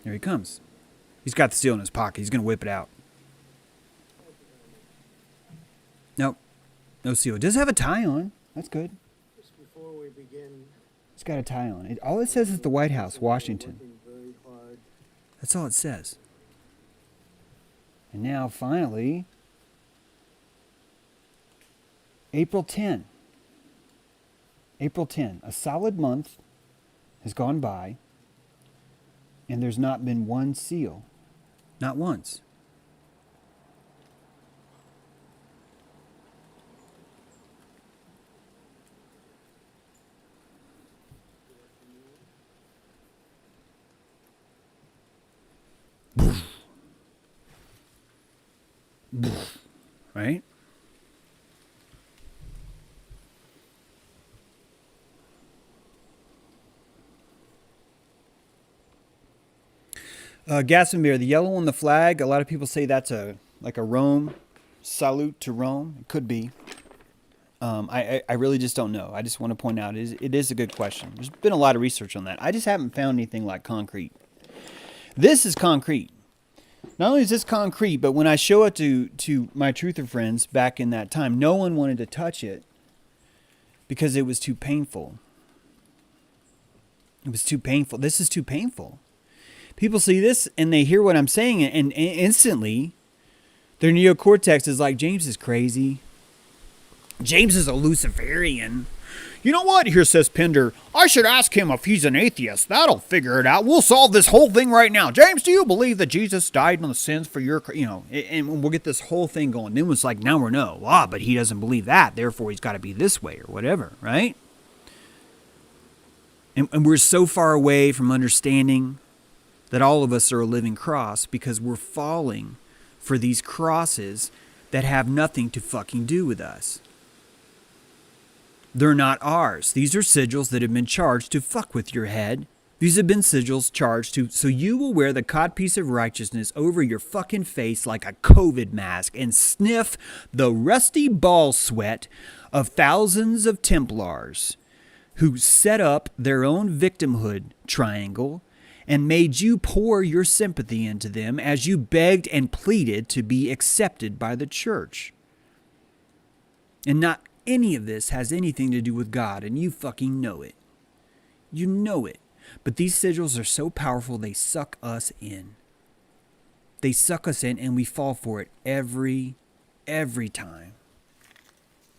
Here he comes. He's got the seal in his pocket. He's going to whip it out. Nope. No seal. It does have a tie on. That's good. Just before we begin, It's got a tie on. All it says is the White House, Washington. very hard. That's all it says. And now, finally, April 10. April 10. A solid month has gone by, and there's not been one seal. Not once. Right? Gassenbeer, the yellow on the flag, a lot of people say that's like a Rome salute to Rome. It could be. I really just don't know. I just want to point out it is a good question. There's been a lot of research on that. I just haven't found anything like concrete. This is concrete. Not only is this concrete, but when I show it to my truther friends back in that time, no one wanted to touch it because it was too painful. It was too painful. This is too painful. People see this and they hear what I'm saying, and instantly their neocortex is like, James is crazy. James is a Luciferian. You know what? Here says Pender, I should ask him if he's an atheist. That'll figure it out. We'll solve this whole thing right now. James, do you believe that Jesus died on the sins for your, and we'll get this whole thing going. Then it's like, now we know. But he doesn't believe that. Therefore, he's got to be this way or whatever, right? And we're so far away from understanding that all of us are a living cross because we're falling for these crosses that have nothing to fucking do with us. They're not ours. These are sigils that have been charged to fuck with your head. These have been sigils charged to, so you will wear the codpiece of righteousness over your fucking face like a COVID mask and sniff the rusty ball sweat of thousands of Templars who set up their own victimhood triangle and made you pour your sympathy into them as you begged and pleaded to be accepted by the church. And not any of this has anything to do with God, and you fucking know it. You know it. But these sigils are so powerful, they suck us in. They suck us in, and we fall for it every time.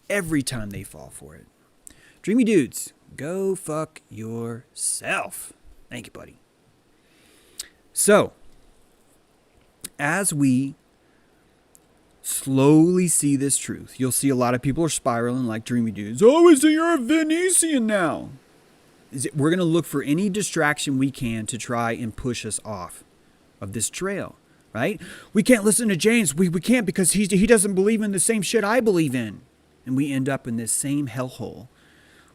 Every time they fall for it. Dreamy dudes, go fuck yourself. Thank you, buddy. So, as we slowly see this truth, you'll see a lot of people are spiraling like dreamy dudes. Oh, is it you're a Venetian now? We're going to look for any distraction we can to try and push us off of this trail, right? We can't listen to James. We can't because he doesn't believe in the same shit I believe in. And we end up in this same hellhole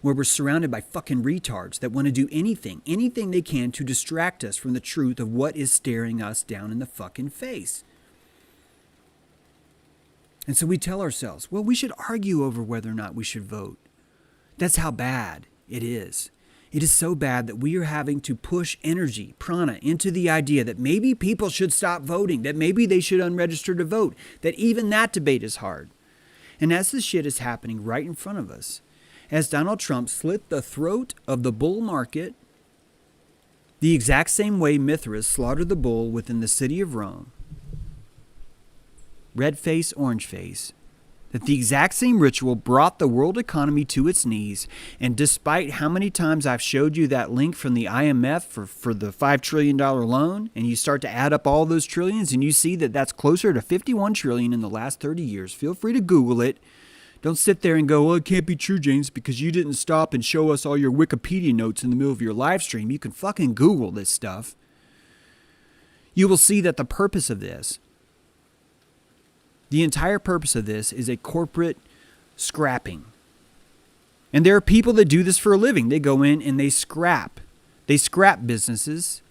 where we're surrounded by fucking retards that want to do anything they can to distract us from the truth of what is staring us down in the fucking face. And so we tell ourselves, well, we should argue over whether or not we should vote. That's how bad it is. It is so bad that we are having to push energy, prana, into the idea that maybe people should stop voting, that maybe they should unregister to vote, that even that debate is hard. And as this shit is happening right in front of us, as Donald Trump slit the throat of the bull market, the exact same way Mithras slaughtered the bull within the city of Rome, red face, orange face, that the exact same ritual brought the world economy to its knees. And despite how many times I've showed you that link from the IMF for the $5 trillion loan, and you start to add up all those trillions and you see that that's closer to 51 trillion in the last 30 years, feel free to Google it. Don't sit there and go, well, it can't be true, James, because you didn't stop and show us all your Wikipedia notes in the middle of your live stream. You can fucking Google this stuff. You will see that the purpose of this, the entire purpose of this is a corporate scrapping. And there are people that do this for a living. They go in and they scrap. They scrap businesses.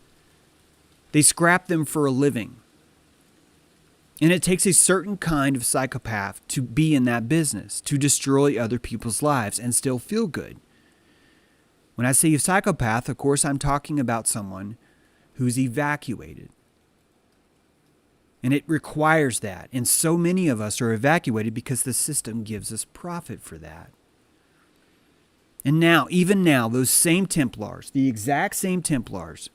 They scrap them for a living. And it takes a certain kind of psychopath to be in that business, to destroy other people's lives and still feel good. When I say a psychopath, of course, I'm talking about someone who's evacuated. And it requires that. And so many of us are evacuated because the system gives us profit for that. And now, even now, those same Templars, the exact same Templars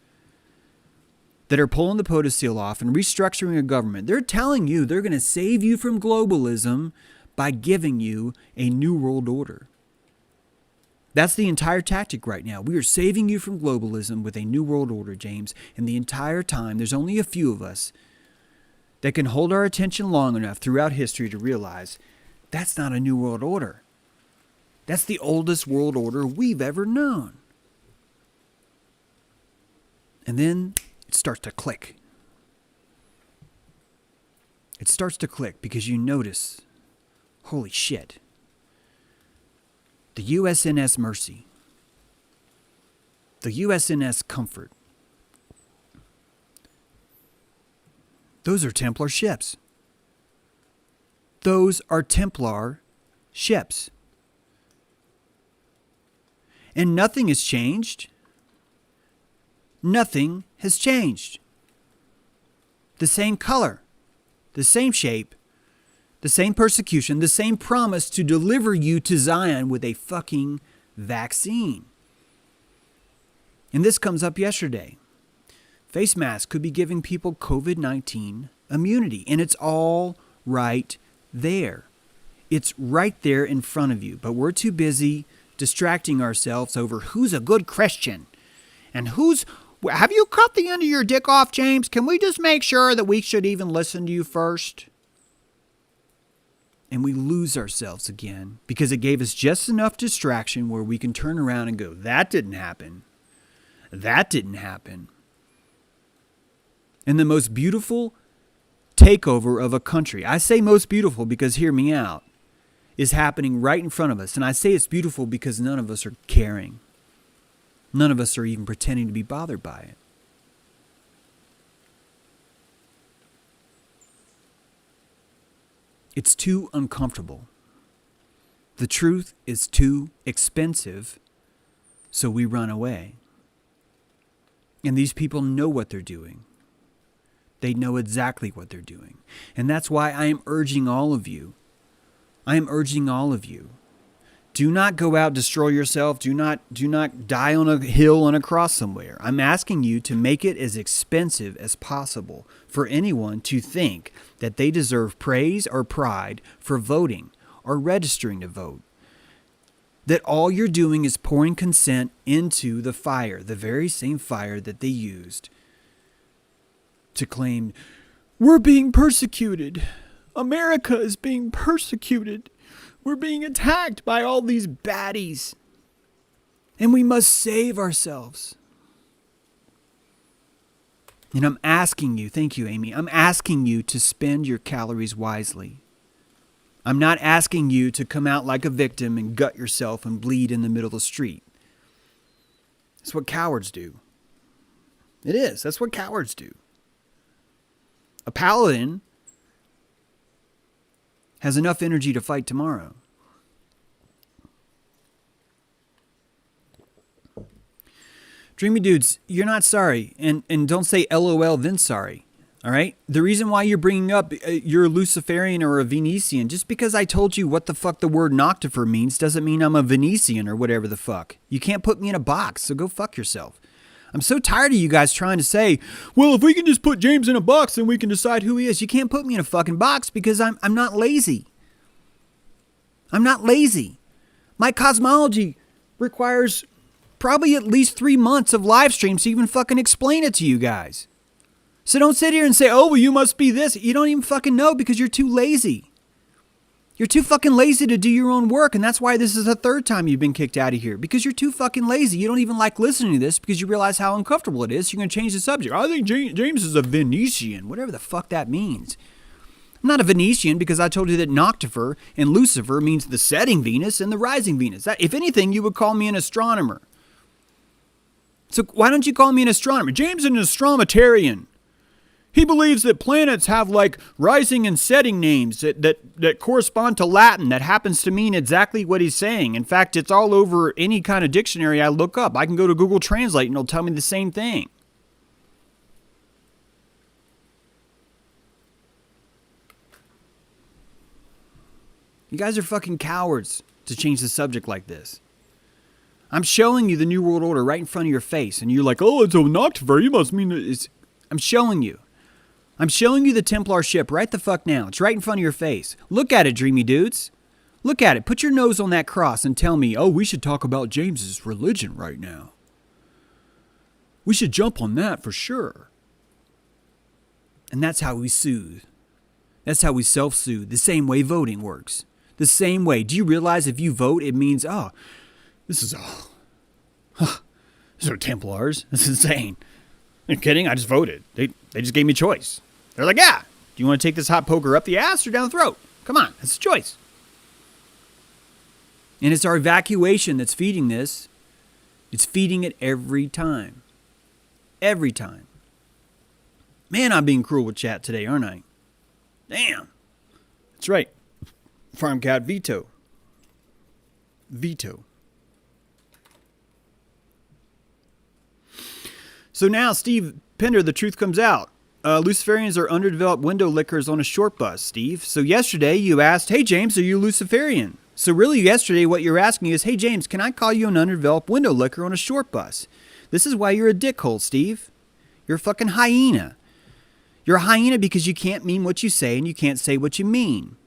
that are pulling the POTUS seal off and restructuring a government, they're telling you they're going to save you from globalism by giving you a new world order. That's the entire tactic right now. We are saving you from globalism with a new world order, James. And the entire time, there's only a few of us that can hold our attention long enough throughout history to realize that's not a new world order. That's the oldest world order we've ever known. And then it starts to click. It starts to click because you notice, holy shit, the USNS Mercy, the USNS Comfort, those are Templar ships. Those are Templar ships. And nothing has changed. Nothing has changed. The same color, the same shape, the same persecution, the same promise to deliver you to Zion with a fucking vaccine. And this comes up yesterday. Face masks could be giving people COVID-19 immunity, and it's all right there. It's right there in front of you, but we're too busy distracting ourselves over who's a good Christian and who's... Have you cut the end of your dick off, James? Can we just make sure that we should even listen to you first? And we lose ourselves again because it gave us just enough distraction where we can turn around and go, that didn't happen. That didn't happen. And the most beautiful takeover of a country, I say most beautiful because hear me out, is happening right in front of us. And I say it's beautiful because none of us are caring. None of us are even pretending to be bothered by it. It's too uncomfortable. The truth is too expensive, so we run away. And these people know what they're doing. They know exactly what they're doing. And that's why I am urging all of you. I am urging all of you Do not go out, destroy yourself. Do not die on a hill on a cross somewhere. I'm asking you to make it as expensive as possible for anyone to think that they deserve praise or pride for voting or registering to vote. That all you're doing is pouring consent into the fire, the very same fire that they used to claim, we're being persecuted. America is being persecuted. We're being attacked by all these baddies. And we must save ourselves. And I'm asking you, thank you, Amy, I'm asking you to spend your calories wisely. I'm not asking you to come out like a victim and gut yourself and bleed in the middle of the street. That's what cowards do. It is. That's what cowards do. A paladin has enough energy to fight tomorrow. Dreamy dudes, you're not sorry. And don't say LOL then sorry. All right? The reason why you're bringing up you're a Luciferian or a Venetian, just because I told you what the fuck the word noctifer means doesn't mean I'm a Venetian or whatever the fuck. You can't put me in a box, so go fuck yourself. I'm so tired of you guys trying to say, well, if we can just put James in a box, then we can decide who he is. You can't put me in a fucking box because I'm not lazy. I'm not lazy. My cosmology requires probably at least 3 months of live streams to even fucking explain it to you guys. So don't sit here and say, oh, well, you must be this. You don't even fucking know because you're too lazy. You're too fucking lazy to do your own work, and that's why this is the third time you've been kicked out of here, because you're too fucking lazy. You don't even like listening to this because you realize how uncomfortable it is. You're going to change the subject. I think James is a Venetian, whatever the fuck that means. I'm not a Venetian because I told you that noctifer and Lucifer means the setting Venus and the rising Venus. If anything, you would call me an astronomer. So why don't you call me an astronomer? James is an astrometarian. He believes that planets have like rising and setting names that correspond to Latin that happens to mean exactly what he's saying. In fact, it's all over any kind of dictionary I look up. I can go to Google Translate and it'll tell me the same thing. You guys are fucking cowards to change the subject like this. I'm showing you the New World Order right in front of your face, and you're like, oh, it's a noctifer. You must mean it's... I'm showing you. I'm showing you the Templar ship right the fuck now. It's right in front of your face. Look at it, dreamy dudes. Look at it. Put your nose on that cross and tell me, oh, we should talk about James's religion right now. We should jump on that for sure. And that's how we soothe. That's how we self-soothe. The same way voting works. The same way. Do you realize if you vote, it means, oh, these are Templars. This is insane. Are you kidding? I just voted. They just gave me a choice. They're like, yeah, do you want to take this hot poker up the ass or down the throat? Come on, it's a choice. And it's our evacuation that's feeding this. It's feeding it every time. Every time. Man, I'm being cruel with chat today, aren't I? Damn. That's right. Farm cat veto. Veto. So now, Steve Pender, the truth comes out. Luciferians are underdeveloped window lickers on a short bus, Steve. So yesterday you asked, hey, James, are you a Luciferian? So really yesterday what you're asking is, hey, James, can I call you an underdeveloped window licker on a short bus? This is why you're a dickhole, Steve. You're a fucking hyena. You're a hyena because you can't mean what you say and you can't say what you mean.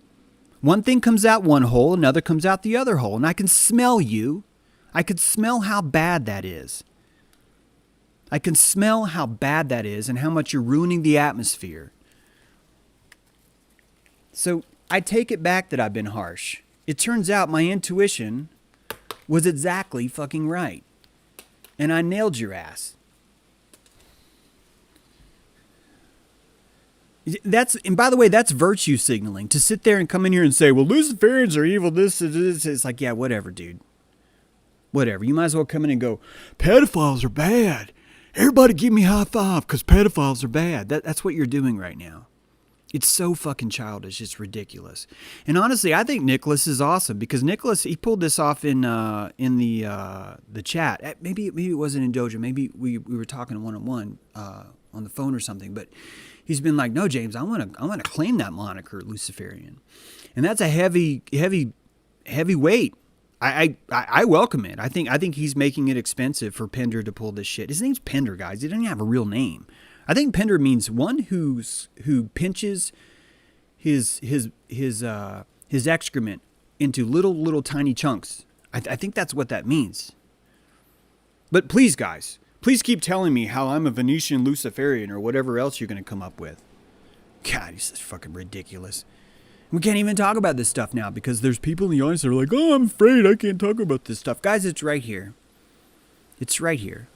One thing comes out one hole, another comes out the other hole. And I can smell you. I can smell how bad that is. I can smell how bad that is and how much you're ruining the atmosphere. So I take it back that I've been harsh. It turns out my intuition was exactly fucking right. And I nailed your ass. And by the way, that's virtue signaling. To sit there and come in here and say, well, Luciferians are evil, this. It's like, yeah, whatever, dude. Whatever. You might as well come in and go, pedophiles are bad. Everybody give me high five because pedophiles are bad. That's what you're doing right now. It's so fucking childish. It's ridiculous. And honestly, I think Nicholas is awesome because Nicholas, he pulled this off in the chat. Maybe it wasn't in Dojo. Maybe we were talking one-on-one on the phone or something. But he's been like, no, James, I want to claim that moniker, Luciferian. And that's a heavy weight. I welcome it. I think he's making it expensive for Pender to pull this shit. His name's Pender, guys. He doesn't even have a real name. I think Pender means one who pinches his excrement into little tiny chunks. I think that's what that means. But please, guys, please keep telling me how I'm a Venetian Luciferian or whatever else you're going to come up with. God, he's just fucking ridiculous. We can't even talk about this stuff now because there's people in the audience that are like, oh, I'm afraid I can't talk about this stuff. Guys, it's right here. It's right here.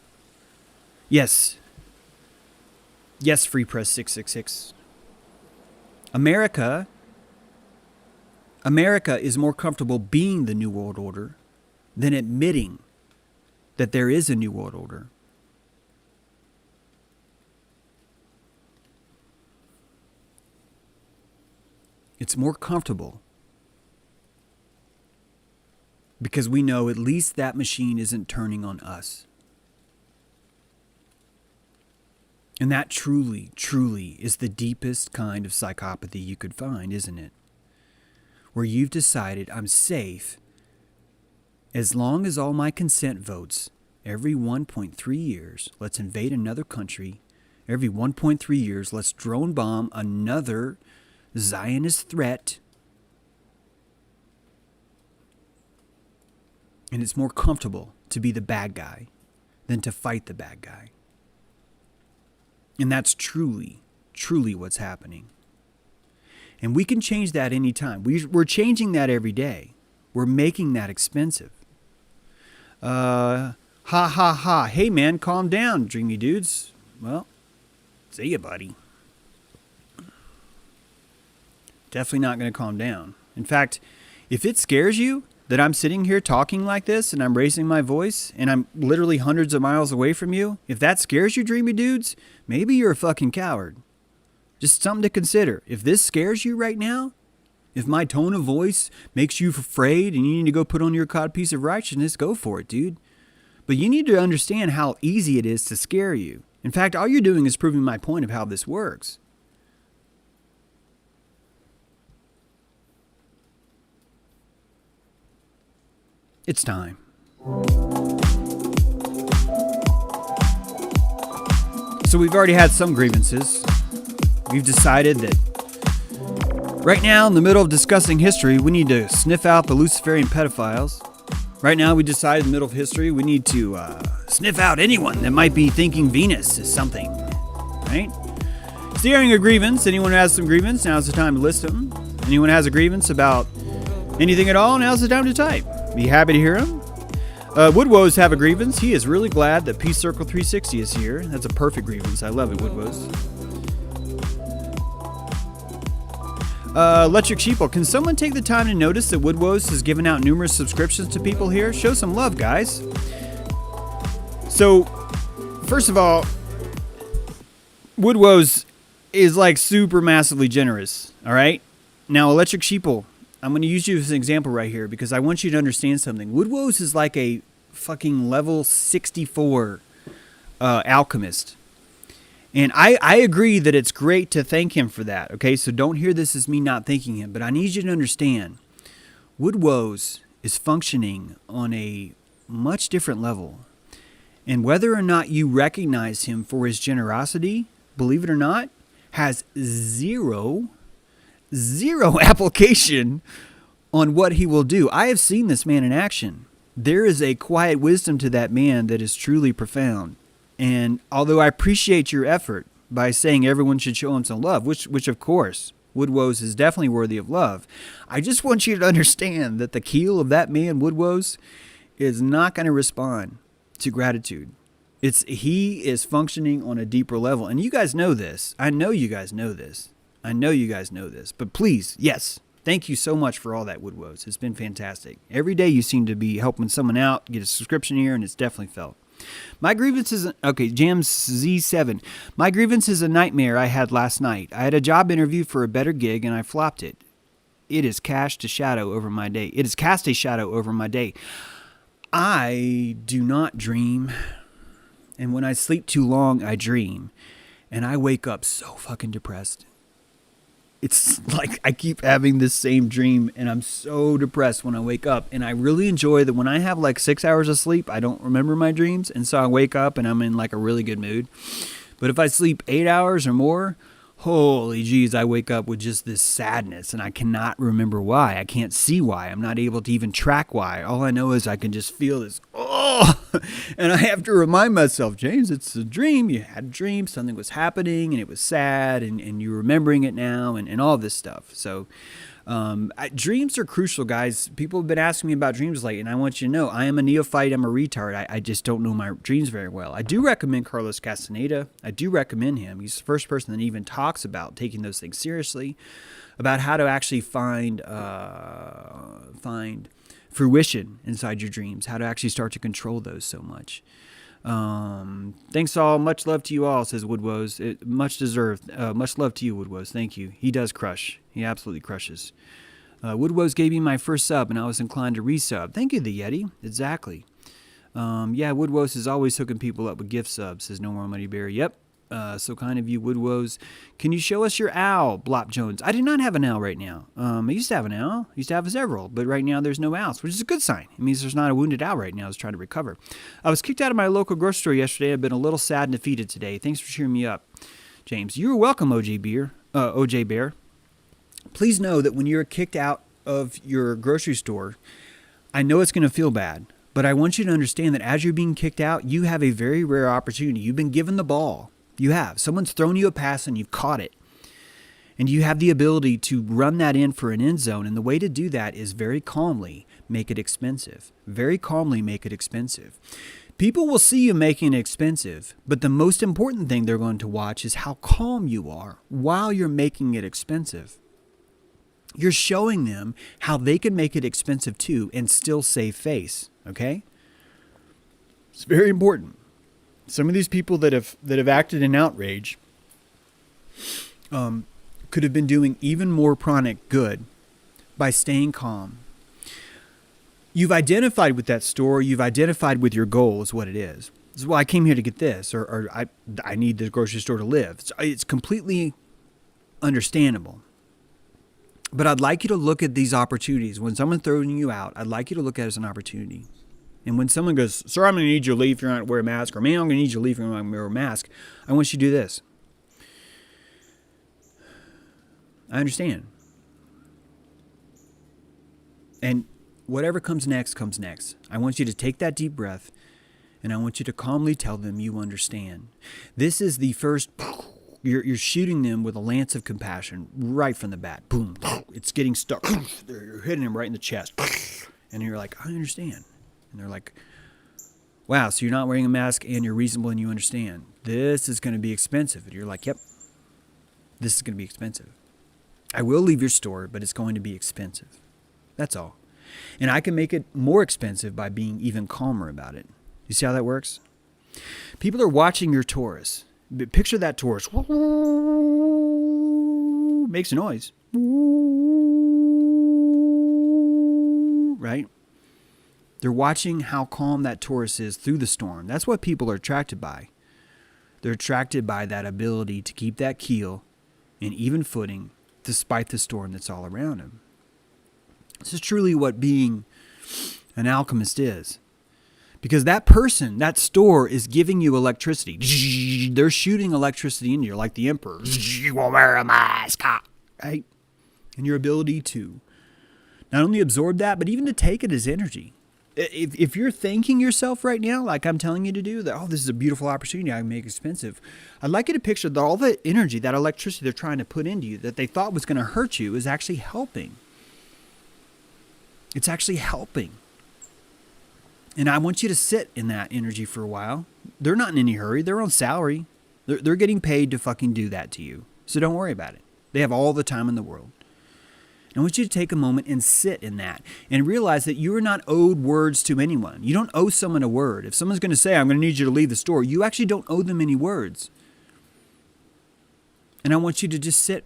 Yes. Yes, Free Press 666. America is more comfortable being the New World Order than admitting that there is a New World Order. It's more comfortable because we know at least that machine isn't turning on us. And that truly, truly is the deepest kind of psychopathy you could find, isn't it? Where you've decided I'm safe as long as all my consent votes every 1.3 years, let's invade another country. Every 1.3 years, let's drone bomb another Zionist threat. And it's more comfortable to be the bad guy than to fight the bad guy. And that's truly, truly what's happening. And we can change that anytime. We're changing that every day. We're making that expensive. Ha ha ha. Hey man, calm down, dreamy dudes. Well, see ya, buddy. Definitely not going to calm down. In fact, if it scares you that I'm sitting here talking like this and I'm raising my voice and I'm literally hundreds of miles away from you, if that scares you, dreamy dudes, maybe you're a fucking coward. Just something to consider. If this scares you right now, if my tone of voice makes you afraid and you need to go put on your codpiece of righteousness, go for it, dude. But you need to understand how easy it is to scare you. In fact, all you're doing is proving my point of how this works. It's time. So we've already had some grievances. We've decided that right now, in the middle of discussing history, we need to sniff out the Luciferian pedophiles. Right now, we decided in the middle of history, we need to sniff out anyone that might be thinking Venus is something. Right? Steering a grievance. Anyone who has some grievance, now's the time to list them. Anyone who has a grievance about anything at all, now's the time to type. Be happy to hear him. Woodwoes have a grievance. He is really glad that Peace Circle 360 is here. That's a perfect grievance. I love it, Woodwoes. Electric Sheeple, can someone take the time to notice that Woodwoes has given out numerous subscriptions to people here? Show some love, guys. So, first of all, Woodwoes is like super massively generous. All right? Now, Electric Sheeple, I'm going to use you as an example right here because I want you to understand something. Woodwoes is like a fucking level 64 alchemist. And I agree that it's great to thank him for that. Okay, so don't hear this as me not thanking him. But I need you to understand, Woodwoes is functioning on a much different level. And whether or not you recognize him for his generosity, believe it or not, has zero application on what he will do. I have seen this man in action. There is a quiet wisdom to that man that is truly profound. And although I appreciate your effort by saying everyone should show him some love, which of course, Woodwoes is definitely worthy of love, I just want you to understand that the keel of that man, Woodwoes, is not going to respond to gratitude. He is functioning on a deeper level. And you guys know this. I know you guys know this. But please, yes, thank you so much for all that, Woodwoes. It's been fantastic. Every day you seem to be helping someone out, get a subscription here, and it's definitely felt. My grievance is, okay, Jams Z7. My grievance is a nightmare I had last night. I had a job interview for a better gig and I flopped it. It has cast a shadow over my day. I do not dream. And when I sleep too long, I dream. And I wake up so fucking depressed. it's like I keep having this same dream and I'm so depressed when I wake up. And I really enjoy that when I have like 6 hours of sleep, I don't remember my dreams. And so I wake up and I'm in like a really good mood. But if I sleep 8 hours or more, holy jeez, I wake up with just this sadness and I cannot remember why. I can't see why. I'm not able to even track why. All I know is I can just feel this, oh, and I have to remind myself, James, it's a dream. You had a dream, something was happening and it was sad and you're remembering it now and all this stuff. So dreams are crucial, guys. People have been asking me about dreams lately, and I want you to know I am a neophyte. I'm a retard. I just don't know my dreams very well. I do recommend Carlos Castaneda. I do recommend him. He's the first person that even talks about taking those things seriously, about how to actually find fruition inside your dreams, how to actually start to control those so much. Thanks all. Much love to you all, says Woodwoes. Much deserved. Much love to you, Woodwoes. Thank you. He does crush. He absolutely crushes. Woodwoes gave me my first sub, and I was inclined to resub. Thank you, the Yeti. Exactly. Yeah, Woodwoes is always hooking people up with gift subs, says No More Money Bear. Yep. So kind of you, Woodwoes. Can you show us your owl, Blop Jones? I do not have an owl right now. I used to have an owl. I used to have several, but right now there's no owls, which is a good sign. It means there's not a wounded owl right now. I was trying to recover. I was kicked out of my local grocery store yesterday. I've been a little sad and defeated today. Thanks for cheering me up, James. You're welcome, OJ Bear. Please know that when you're kicked out of your grocery store, I know it's going to feel bad, but I want you to understand that as you're being kicked out, you have a very rare opportunity. You've been given the ball. You have. Someone's thrown you a pass and you've caught it. And you have the ability to run that in for an end zone. And the way to do that is very calmly make it expensive. Very calmly make it expensive. People will see you making it expensive, but the most important thing they're going to watch is how calm you are while you're making it expensive. You're showing them how they can make it expensive too and still save face. Okay? It's very important. Some of these people that have acted in outrage could have been doing even more chronic good by staying calm. You've identified with that store. You've identified with your goal is what it is. This is why I came here to get this, or I need the grocery store to live. It's completely understandable. But I'd like you to look at these opportunities. When someone's throwing you out, I'd like you to look at it as an opportunity. And when someone goes, sir, I'm going to need you to leave if you're not going to wear a mask, or man, I'm going to need you to leave if you're not going to wear a mask, I want you to do this. I understand. And whatever comes next, comes next. I want you to take that deep breath, and I want you to calmly tell them you understand. This is the first, you're shooting them with a lance of compassion right from the bat. Boom. It's getting stuck. You're hitting them right in the chest. And you're like, I understand. And they're like, wow, so you're not wearing a mask and you're reasonable and you understand. This is going to be expensive. And you're like, yep, this is going to be expensive. I will leave your store, but it's going to be expensive. That's all. And I can make it more expensive by being even calmer about it. You see how that works? People are watching your Taurus. Picture that Taurus. Makes a noise. Right? They're watching how calm that Taurus is through the storm. That's what people are attracted by. They're attracted by that ability to keep that keel in even footing despite the storm that's all around them. This is truly what being an alchemist is. Because that person, that store is giving you electricity. They're shooting electricity into you like the emperor. You will wear a mask. Right? And your ability to not only absorb that, but even to take it as energy. If you're thanking yourself right now, like I'm telling you to do, that, oh, this is a beautiful opportunity I can make expensive. I'd like you to picture that all the energy, that electricity they're trying to put into you that they thought was going to hurt you is actually helping. It's actually helping. And I want you to sit in that energy for a while. They're not in any hurry. They're on salary. They're getting paid to fucking do that to you. So don't worry about it. They have all the time in the world. I want you to take a moment and sit in that and realize that you are not owed words to anyone. You don't owe someone a word. If someone's going to say, I'm going to need you to leave the store, you actually don't owe them any words. And I want you to just sit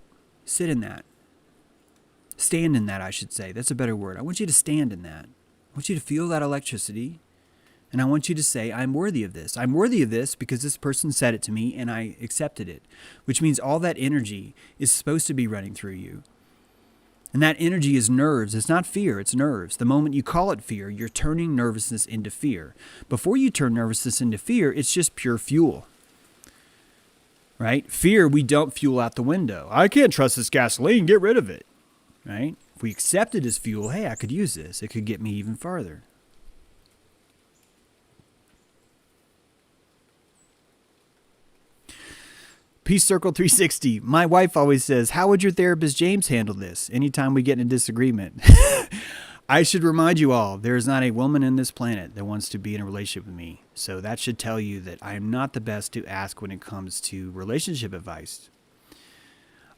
in that. Stand in that, I should say. That's a better word. I want you to stand in that. I want you to feel that electricity. And I want you to say, I'm worthy of this. I'm worthy of this because this person said it to me and I accepted it, which means all that energy is supposed to be running through you. And that energy is nerves. It's not fear, it's nerves. The moment you call it fear, you're turning nervousness into fear. Before you turn nervousness into fear, it's just pure fuel. Right? Fear, we dump fuel out the window. I can't trust this gasoline, get rid of it. Right? If we accept it as fuel, hey, I could use this. It could get me even farther. Peace Circle 360. My wife always says, how would your therapist James handle this? Anytime we get in a disagreement. I should remind you all, there is not a woman in this planet that wants to be in a relationship with me. So that should tell you that I am not the best to ask when it comes to relationship advice.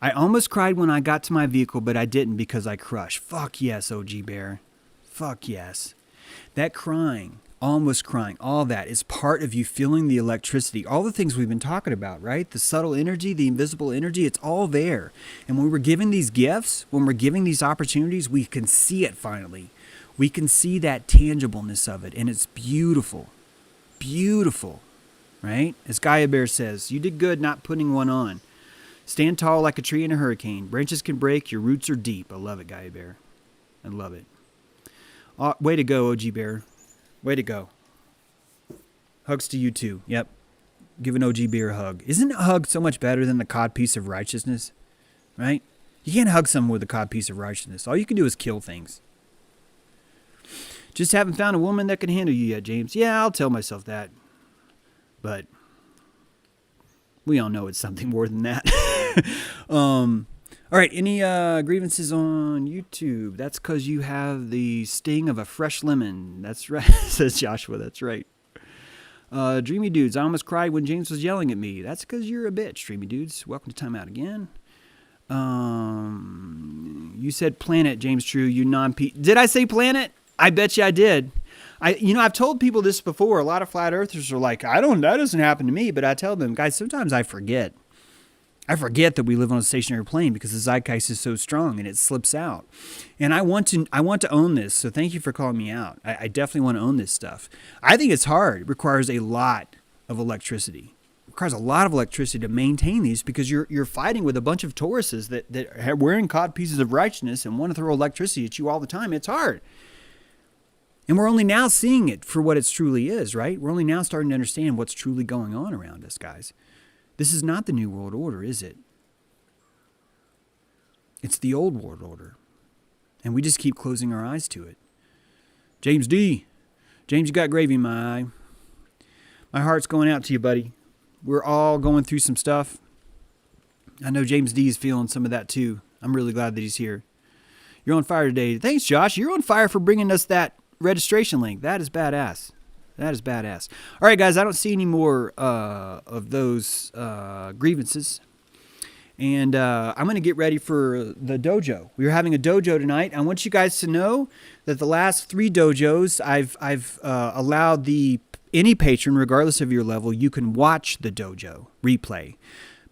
I almost cried when I got to my vehicle, but I didn't because I crushed. Fuck yes, OG Bear. Fuck yes. That crying, almost crying, all that is part of you feeling the electricity. All the things we've been talking about, right? The subtle energy, the invisible energy, it's all there. And when we're given these gifts, when we're giving these opportunities, we can see it finally. We can see that tangibleness of it, and it's beautiful. Beautiful, right? As Gaia Bear says, you did good not putting one on. Stand tall like a tree in a hurricane. Branches can break, your roots are deep. I love it, Gaia Bear. I love it. Way to go, OG Bear. Way to go. Hugs to you too. Yep. Give an OG Bear a hug. Isn't a hug so much better than the codpiece of righteousness? Right? You can't hug someone with a codpiece of righteousness. All you can do is kill things. Just haven't found a woman that can handle you yet, James. Yeah, I'll tell myself that. But we all know it's something more than that. All right, any grievances on YouTube? That's because you have the sting of a fresh lemon. That's right, says Joshua. That's right. Dreamy Dudes, I almost cried when James was yelling at me. That's because you're a bitch, Dreamy Dudes. Welcome to Time Out again. You said planet, James True, you non-P. Did I say planet? I bet you I did. I've told people this before. A lot of flat earthers are like, that doesn't happen to me. But I tell them, guys, sometimes I forget. I forget that we live on a stationary plane because the zeitgeist is so strong and it slips out. And I want to own this. So thank you for calling me out. I definitely want to own this stuff. I think it's hard. It requires a lot of electricity. It requires a lot of electricity to maintain these because you're fighting with a bunch of Tauruses that are wearing cod pieces of righteousness and want to throw electricity at you all the time. It's hard. And we're only now seeing it for what it truly is, right? We're only now starting to understand what's truly going on around us, guys. This is not the New World Order, is it? It's the old world order. And we just keep closing our eyes to it. James D. James, you got gravy in my eye. My heart's going out to you, buddy. We're all going through some stuff. I know James D is feeling some of that too. I'm really glad that he's here. You're on fire today. Thanks, Josh. You're on fire for bringing us that registration link. That is badass. That is badass. All right, guys, I don't see any more of those grievances. And I'm going to get ready for the dojo. We are having a dojo tonight. I want you guys to know that the last 3 dojos, I've allowed any patron, regardless of your level, you can watch the dojo replay.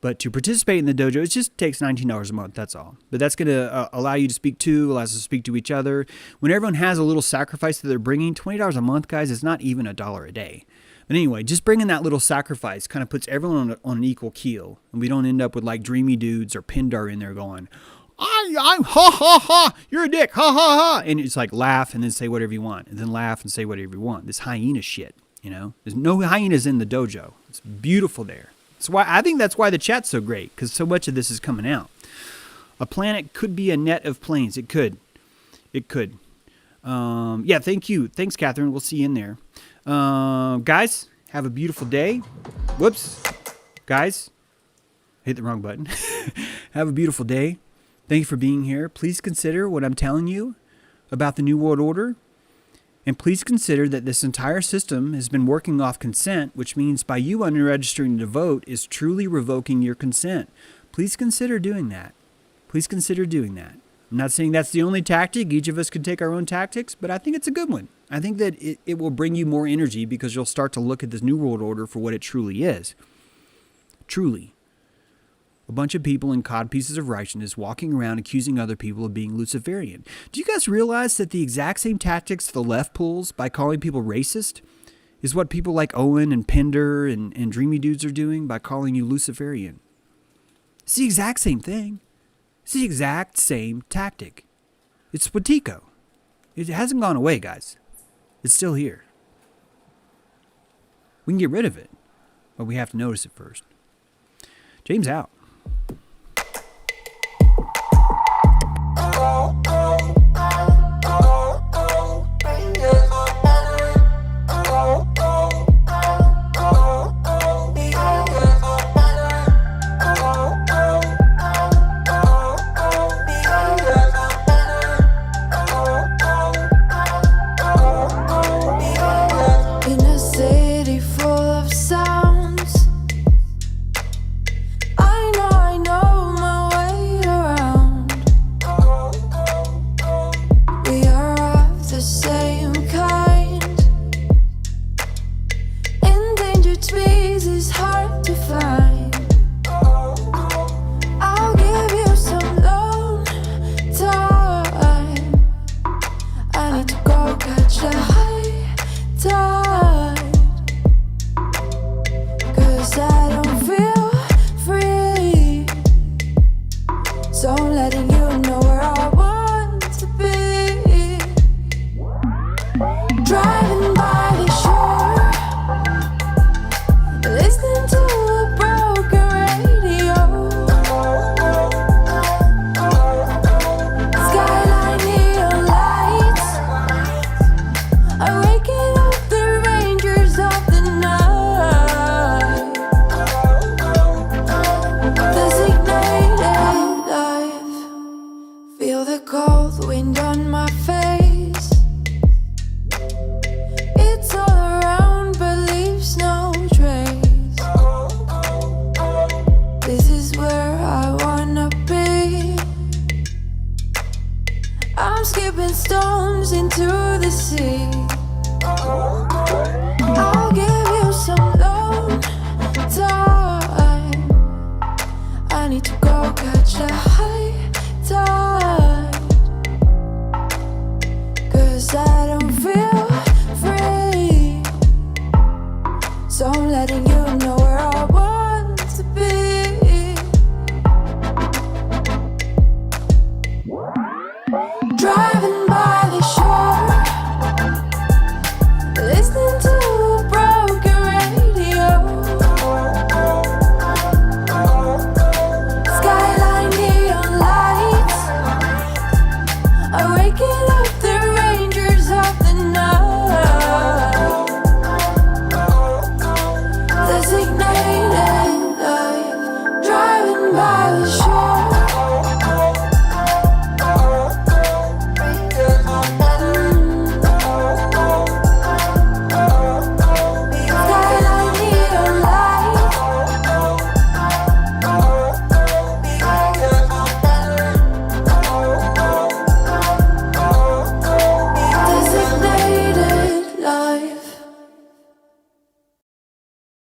But to participate in the dojo, it just takes $19 a month, that's all. But that's going to allow you to speak to, allows us to speak to each other. When everyone has a little sacrifice that they're bringing, $20 a month, guys, is not even $1 a day. But anyway, just bringing that little sacrifice kind of puts everyone on an equal keel. And we don't end up with like Dreamy Dudes or Pindar in there going, I'm ha ha ha, you're a dick, ha ha ha. And it's like laugh and then say whatever you want. And then laugh and say whatever you want. This hyena shit, There's no hyenas in the dojo. It's beautiful there. I think that's why the chat's so great, because so much of this is coming out. A planet could be a net of planes. It could. Yeah, thank you. Thanks, Catherine. We'll see you in there. Guys, have a beautiful day. Whoops. Guys, hit the wrong button. Have a beautiful day. Thank you for being here. Please consider what I'm telling you about the New World Order. And please consider that this entire system has been working off consent, which means by you unregistering to vote is truly revoking your consent. Please consider doing that. Please consider doing that. I'm not saying that's the only tactic. Each of us could take our own tactics, but I think it's a good one. I think that it will bring you more energy because you'll start to look at this New World Order for what it truly is. Truly. A bunch of people in cod pieces of righteousness walking around accusing other people of being Luciferian. Do you guys realize that the exact same tactics the left pulls by calling people racist is what people like Owen and Pender and Dreamy Dudes are doing by calling you Luciferian. It's the exact same thing. It's the exact same tactic. It's wetiko. It hasn't gone away, guys. It's still here. We can get rid of it, but we have to notice it first. James out. In a city full of sounds, I know my way around. We are of the same kind. Endangered species hard to find. I'll give you some lone time. I need to go catch a high tide, 'cause I don't feel free. So I'm letting you know where I want to be. Driving by the shore, listening to a broken radio. Skyline neon lights, I'm waking up the rangers of the night. Designated life. Feel the cold wind on my face. It's all around but leaves no trace. This is where I wanna be. I'm skipping stones into the sea. I'll give you some lone time. I need to go catch a high tide, 'cause I don't feel free. So I'm letting you